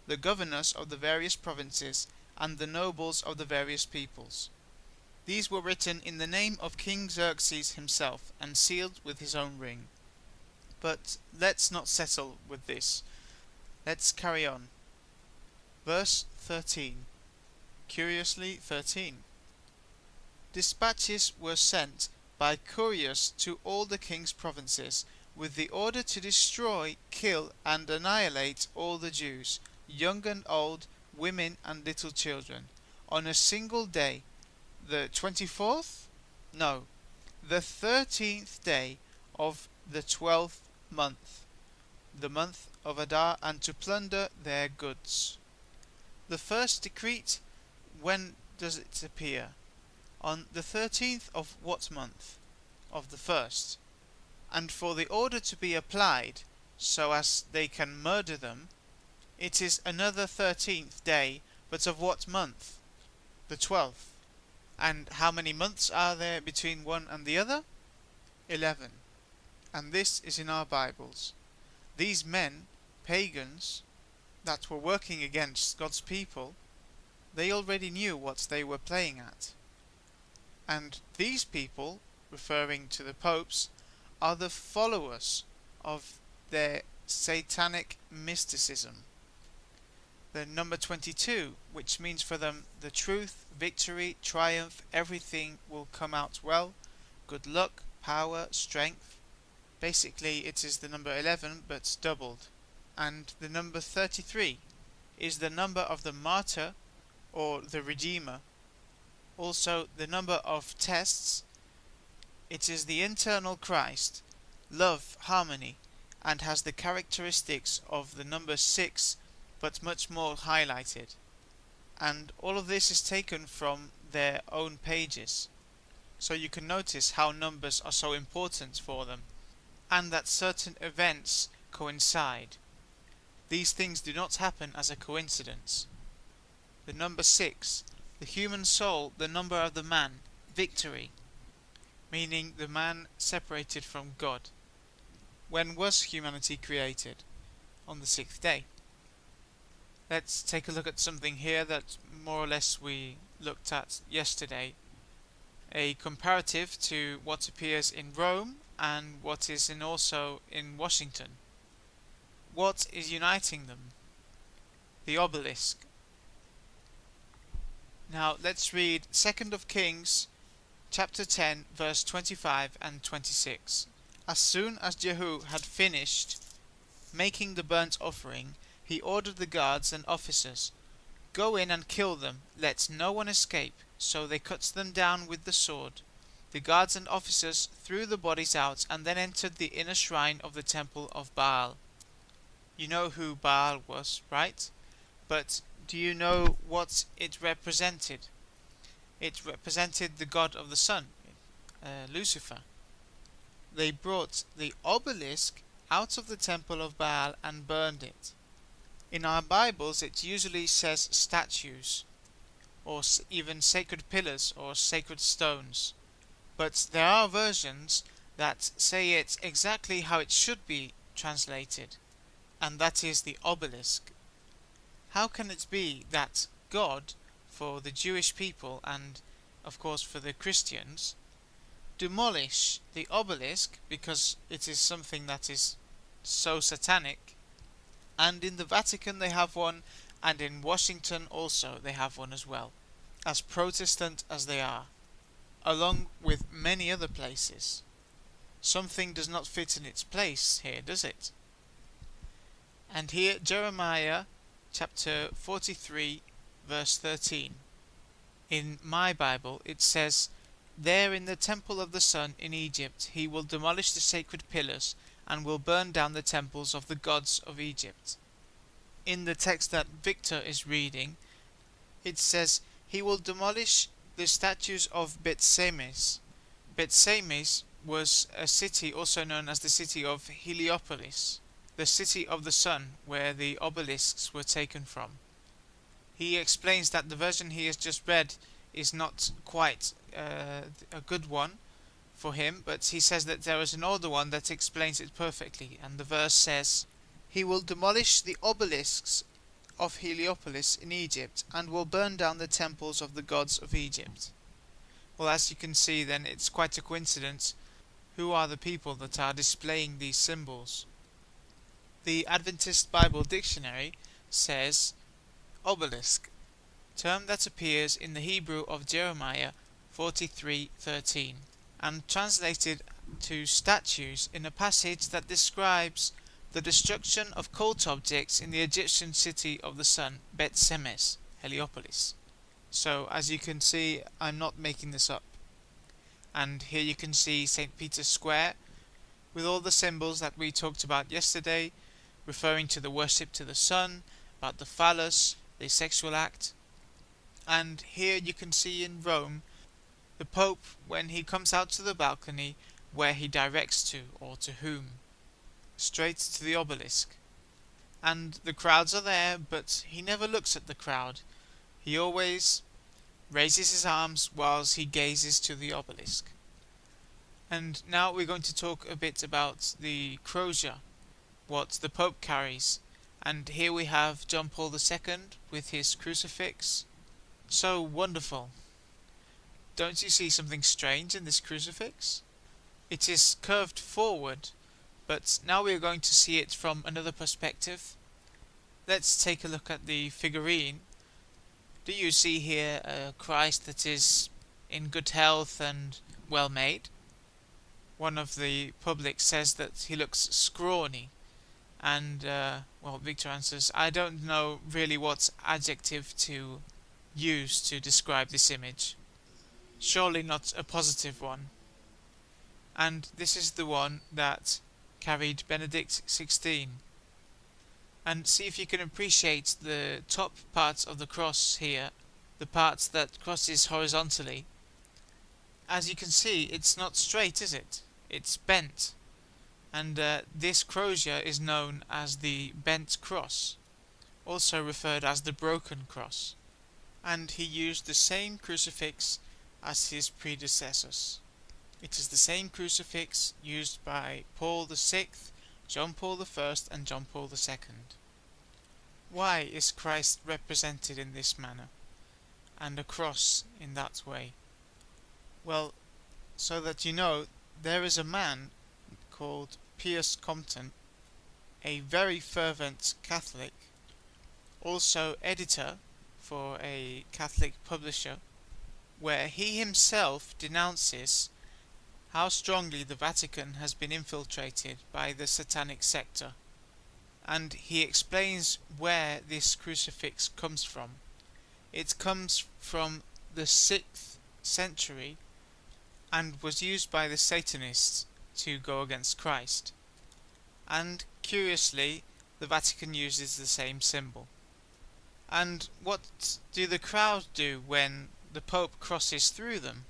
the governors of the various provinces, and the nobles of the various peoples. These were written in the name of King Xerxes himself, and sealed with his own ring. But let's not settle with this. Let's carry on. Verse 13. Curiously 13. Dispatches were sent by couriers to all the king's provinces, with the order to destroy, kill, and annihilate all the Jews, young and old, women and little children, on a single day, the 24th? No, the 13th day of the 12th month, the month of Adar, and to plunder their goods. The first decree, when does it appear? On the 13th of what month? Of the first. And for the order to be applied, so as they can murder them, it is another 13th day, but of what month? The 12th. And how many months are there between one and the other? 11. And this is in our Bibles. these men, pagans, that were working against God's people, they already knew what they were playing at. And these people, referring to the popes, are the followers of their satanic mysticism. The number 22, which means for them the truth, victory, triumph, everything will come out well, good luck, power, strength. Basically it is the number 11 but doubled. And the number 33 is the number of the martyr or the redeemer. Also the number of tests. It is the internal Christ, love, harmony, and has the characteristics of the number 6 but much more highlighted. And all of this is taken from their own pages. So you can notice how numbers are so important for them, and that certain events coincide. These things do not happen as a coincidence. The number 6, the human soul, the number of the man, victory, meaning the man separated from God. When was humanity created? On the 6th day. Let's take a look at something here that more or less we looked at yesterday. A comparative to what appears in Rome and what is also in Washington. What is uniting them? The obelisk. Now let's read 2nd of Kings chapter 10 verse 25 and 26. As soon as Jehu had finished making the burnt offering, he ordered the guards and officers, "Go in and kill them, let no one escape." So they cut them down with the sword. The guards and officers threw the bodies out and then entered the inner shrine of the temple of Baal. You know who Baal was, right? But do you know what it represented? It represented the god of the sun, Lucifer. They brought the obelisk out of the temple of Baal and burned it. In our Bibles it usually says statues, or even sacred pillars or sacred stones. But there are versions that say it exactly how it should be translated, and that is the obelisk. How can it be that God, for the Jewish people and of course for the Christians, demolish the obelisk because it is something that is so satanic, and in the Vatican they have one, and in Washington also they have one as well, as Protestant as they are, along with many other places? Something does not fit in its place here, does it? And here Jeremiah chapter 43 verse 13. In my Bible it says, "There in the temple of the sun in Egypt he will demolish the sacred pillars and will burn down the temples of the gods of Egypt." In the text that Victor is reading, it says he will demolish the statues of Bet-Semes. Bet-Semes was a city also known as the city of Heliopolis, the city of the sun where the obelisks were taken from. He explains that the version he has just read is not quite a good one for him, but he says that there is an older one that explains it perfectly, and the verse says, "He will demolish the obelisks of Heliopolis in Egypt and will burn down the temples of the gods of Egypt." Well, as you can see then, it's quite a coincidence who are the people that are displaying these symbols. The Adventist Bible Dictionary says obelisk, term that appears in the Hebrew of Jeremiah 43:13 and translated to statues in a passage that describes the destruction of cult objects in the Egyptian city of the sun, Bet-Semes, Heliopolis. So as you can see, I'm not making this up. And here you can see St. Peter's Square with all the symbols that we talked about yesterday, referring to the worship to the sun, about the phallus, the sexual act. And here you can see in Rome the Pope when he comes out to the balcony where he directs to, or to whom. Straight to the obelisk. And the crowds are there, but he never looks at the crowd. He always raises his arms whilst he gazes to the obelisk. And now we're going to talk a bit about the crozier. what the Pope carries. And here we have John Paul II with his crucifix. So wonderful. Don't you see something strange in this crucifix? It is curved forward, but now we are going to see it from another perspective. Let's take a look at the figurine. Do you see here a Christ that is in good health and well made? One of the public says that he looks scrawny, and well, Victor answers, I don't know really what adjective to use to describe this image. Surely not a positive one. And this is the one that carried Benedict XVI. And see if you can appreciate the top part of the cross here, the part that crosses horizontally. As you can see, it's not straight, is it? It's bent. And this crozier is known as the bent cross, also referred as the broken cross. And he used the same crucifix as his predecessors. It is the same crucifix used by Paul VI, John Paul I and John Paul II. Why is Christ represented in this manner, and a cross in that way? Well, so that you know, there is a man called Pius Compton, a very fervent Catholic, also editor for a Catholic publisher, where he himself denounces how strongly the Vatican has been infiltrated by the satanic sector, and he explains where this crucifix comes from. It comes from the 6th century and was used by the Satanists to go against Christ. And curiously, the Vatican uses the same symbol. And what do the crowd do when the Pope crosses through them?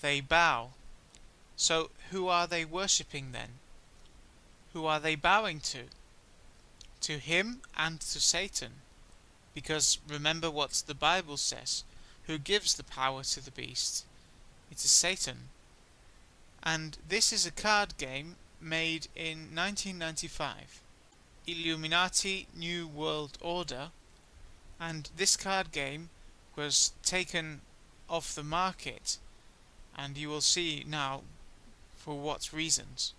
They bow. So who are they worshipping then? Who are they bowing to? To him and to Satan. Because remember what the Bible says. Who gives the power to the beast? It is Satan. And this is a card game made in 1995. Illuminati New World Order. And this card game was taken off the market. And you will see now for what reasons.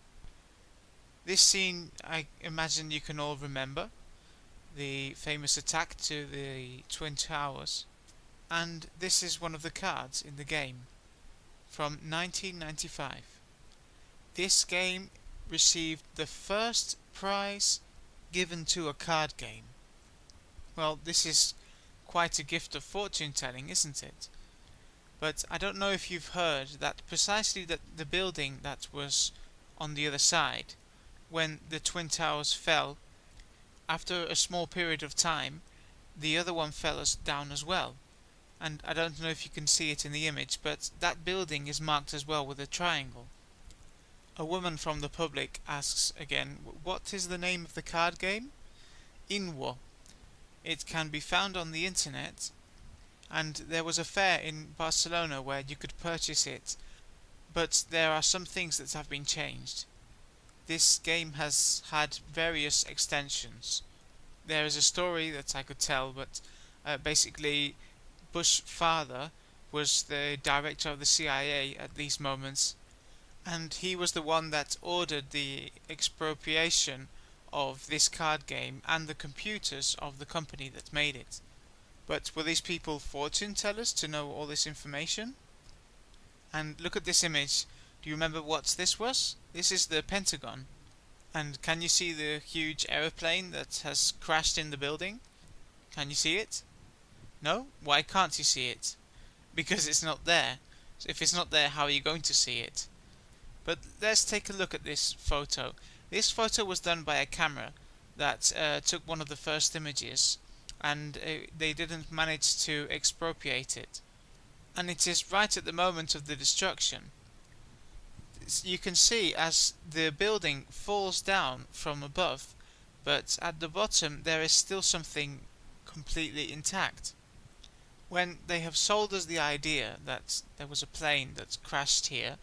This scene, I imagine you can all remember, the famous attack to the Twin Towers, and this is one of the cards in the game from 1995. This game received the first prize given to a card game. Well, this is quite a gift of fortune telling, isn't it? But I don't know if you've heard that precisely the building that was on the other side, when the Twin Towers fell, after a small period of time, the other one fell down as well. And I don't know if you can see it in the image, but that building is marked as well with a triangle. A woman from the public asks again, what is the name of the card game? Inwo. It can be found on the internet, and there was a fair in Barcelona where you could purchase it, but there are some things that have been changed. This game has had various extensions. There is a story that I could tell, but basically Bush's father was the director of the CIA at these moments, and he was the one that ordered the expropriation of this card game and the computers of the company that made it. But were these people fortune tellers to know all this information? And look at this image. Do you remember what this was? This is the Pentagon. And can you see the huge aeroplane that has crashed in the building? Can you see it? No? Why can't you see it? Because it's not there. So if it's not there, how are you going to see it? But let's take a look at this photo. This photo was done by a camera that took one of the first images, and they didn't manage to expropriate it. And it is right at the moment of the destruction. You can see as the building falls down from above, but at the bottom there is still something completely intact. When they have sold us the idea that there was a plane that crashed here,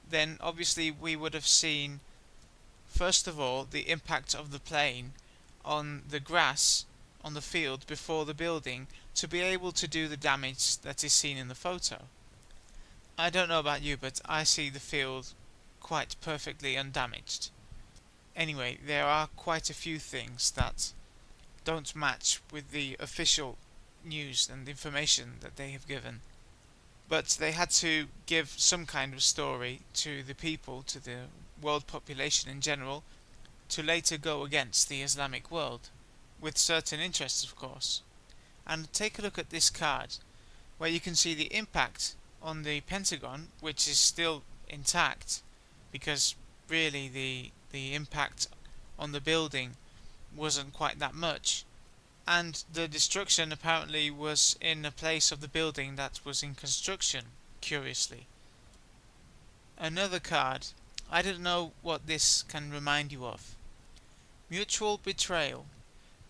then obviously we would have seen First of all, the impact of the plane on the grass on the field before the building to be able to do the damage that is seen in the photo. I don't know about you, but I see the field quite perfectly undamaged. Anyway, there are quite a few things that don't match with the official news and information that they have given. But they had to give some kind of story to the people, to the world population in general, to later go against the Islamic world, with certain interests of course. And take a look at this card, where you can see the impact on the Pentagon, which is still intact, because really the impact on the building wasn't quite that much, and the destruction apparently was in a place of the building that was in construction, curiously. Another card, I don't know what this can remind you of. Mutual betrayal,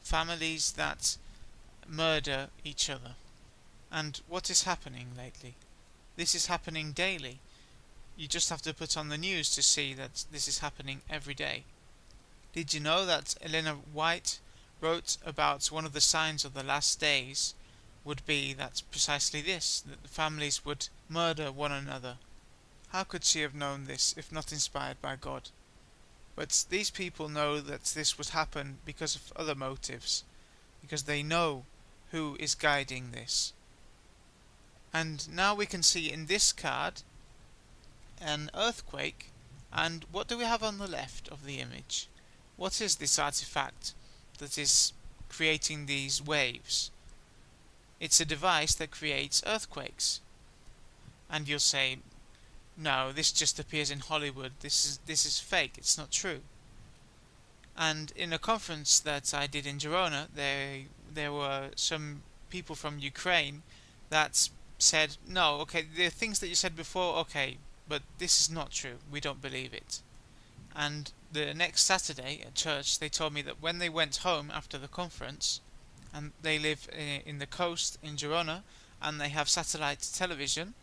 families that murder each other. And what is happening lately? This is happening daily. You just have to put on the news to see that this is happening every day. Did you know that Elena White wrote about one of the signs of the last days would be that precisely this, that the families would murder one another? How could she have known this if not inspired by God? But these people know that this would happen because of other motives, because they know who is guiding this. And now we can see in this card an earthquake, and what do we have on the left of the image? What is this artifact that is creating these waves? It's a device that creates earthquakes. And you'll say, no, this just appears in Hollywood, this is fake, it's not true. And in a conference that I did in Girona, there were some people from Ukraine that said, no, okay, the things that you said before, okay, but this is not true, we don't believe it. And the next Saturday at church they told me that when they went home after the conference, and they live in the coast in Girona, and they have satellite television,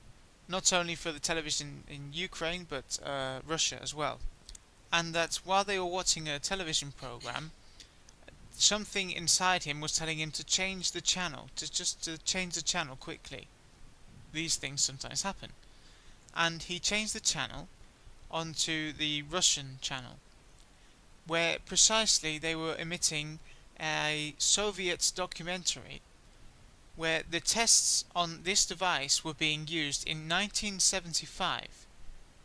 not only for the television in Ukraine but Russia as well, and that while they were watching a television program, something inside him was telling him to change the channel, to change the channel quickly. These things sometimes happen. And he changed the channel onto the Russian channel, where precisely they were emitting a Soviet documentary where the tests on this device were being used in 1975,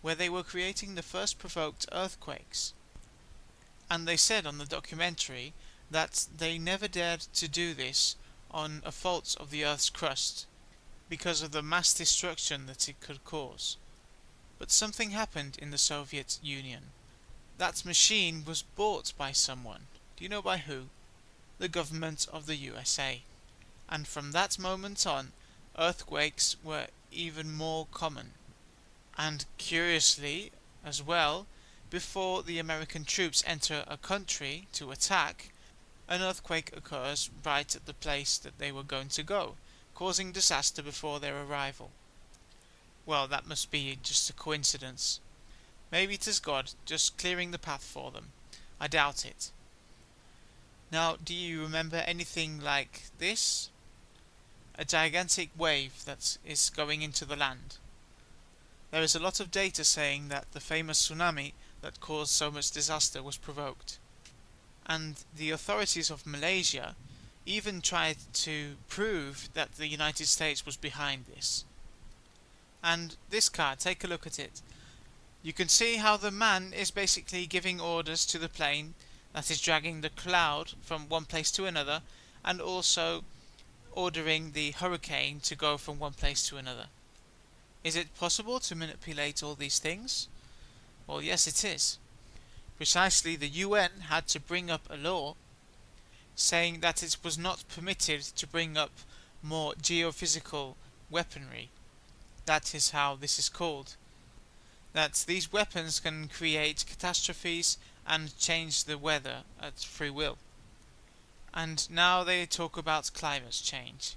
where they were creating the first provoked earthquakes. And they said on the documentary that they never dared to do this on a fault of the Earth's crust, because of the mass destruction that it could cause. But something happened in the Soviet Union. That machine was bought by someone. Do you know by who? The government of the USA. And from that moment on, earthquakes were even more common. And curiously, as well, before the American troops enter a country to attack, an earthquake occurs right at the place that they were going to go, causing disaster before their arrival. Well, that must be just a coincidence. Maybe it is God just clearing the path for them. I doubt it. Now, do you remember anything like this? A gigantic wave that is going into the land. There is a lot of data saying that the famous tsunami that caused so much disaster was provoked. And the authorities of Malaysia even tried to prove that the United States was behind this. And this card, take a look at it. You can see how the man is basically giving orders to the plane that is dragging the cloud from one place to another, and also ordering the hurricane to go from one place to another. Is it possible to manipulate all these things? Well, yes, it is. Precisely, the UN had to bring up a law saying that it was not permitted to bring up more geophysical weaponry. That is how this is called. That these weapons can create catastrophes and change the weather at free will. And now they talk about climate change.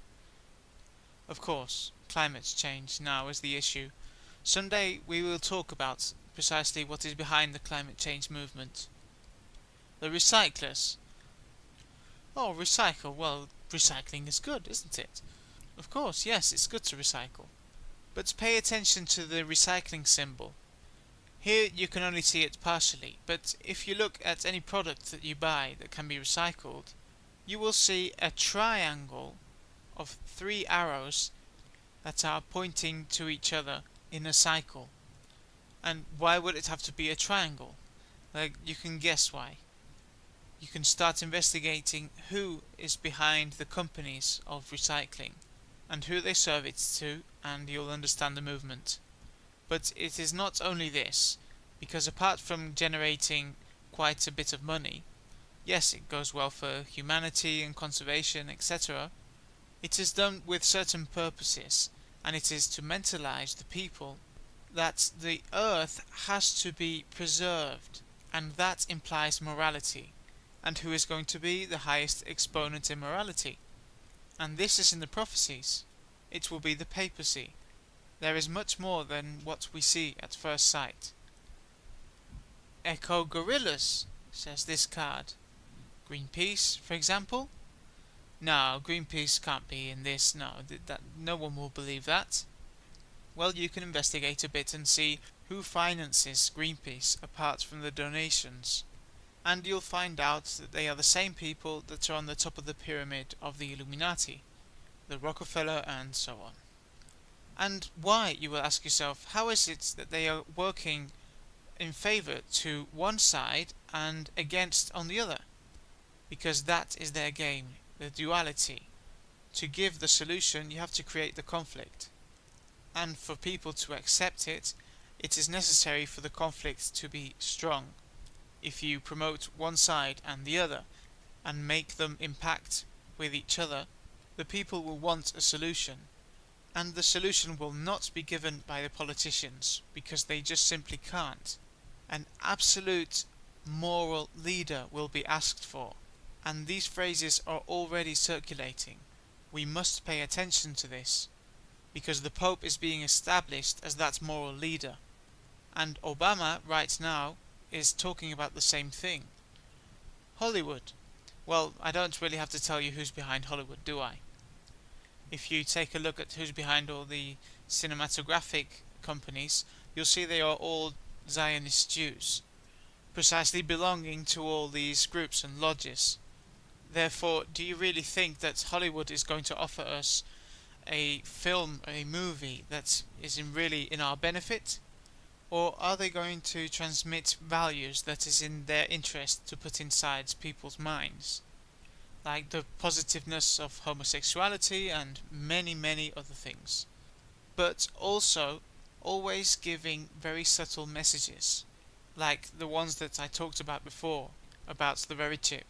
Of course, climate change now is the issue. Someday we will talk about precisely what is behind the climate change movement. The recyclers. Oh, recycle. Well, recycling is good, isn't it? Of course, yes, it's good to recycle. But pay attention to the recycling symbol. Here you can only see it partially, but if you look at any product that you buy that can be recycled, you will see a triangle of 3 arrows that are pointing to each other in a cycle. And why would it have to be a triangle? Like, you can guess why. You can start investigating who is behind the companies of recycling and who they serve it to, and you'll understand the movement. But it is not only this, because apart from generating quite a bit of money, yes, it goes well for humanity and conservation, etc., it is done with certain purposes, and it is to mentalize the people that the earth has to be preserved, and that implies morality, and who is going to be the highest exponent in morality. And this is in the prophecies. It will be the papacy. There is much more than what we see at first sight. Eco-gorillas, says this card. Greenpeace, for example? No, Greenpeace can't be in this. No, no one will believe that. Well, you can investigate a bit and see who finances Greenpeace apart from the donations. And you'll find out that they are the same people that are on the top of the pyramid of the Illuminati, the Rockefeller and so on. And why, you will ask yourself, how is it that they are working in favour to one side and against on the other? Because that is their game, the duality. To give the solution, you have to create the conflict. And for people to accept it, it is necessary for the conflict to be strong. If you promote one side and the other, and make them impact with each other, the people will want a solution. And the solution will not be given by the politicians, because they just simply can't. An absolute moral leader will be asked for, and these phrases are already circulating. We must pay attention to this, because the Pope is being established as that moral leader, and Obama right now is talking about the same thing. Hollywood. Well, I don't really have to tell you who's behind Hollywood, do I? If you take a look at who's behind all the cinematographic companies, you'll see they are all Zionist Jews, precisely belonging to all these groups and lodges. Therefore, do you really think that Hollywood is going to offer us a film, a movie that is really in our benefit? Or are they going to transmit values that is in their interest to put inside people's minds? Like the positiveness of homosexuality and many, many other things. But also, always giving very subtle messages, like the ones that I talked about before, about the very chip.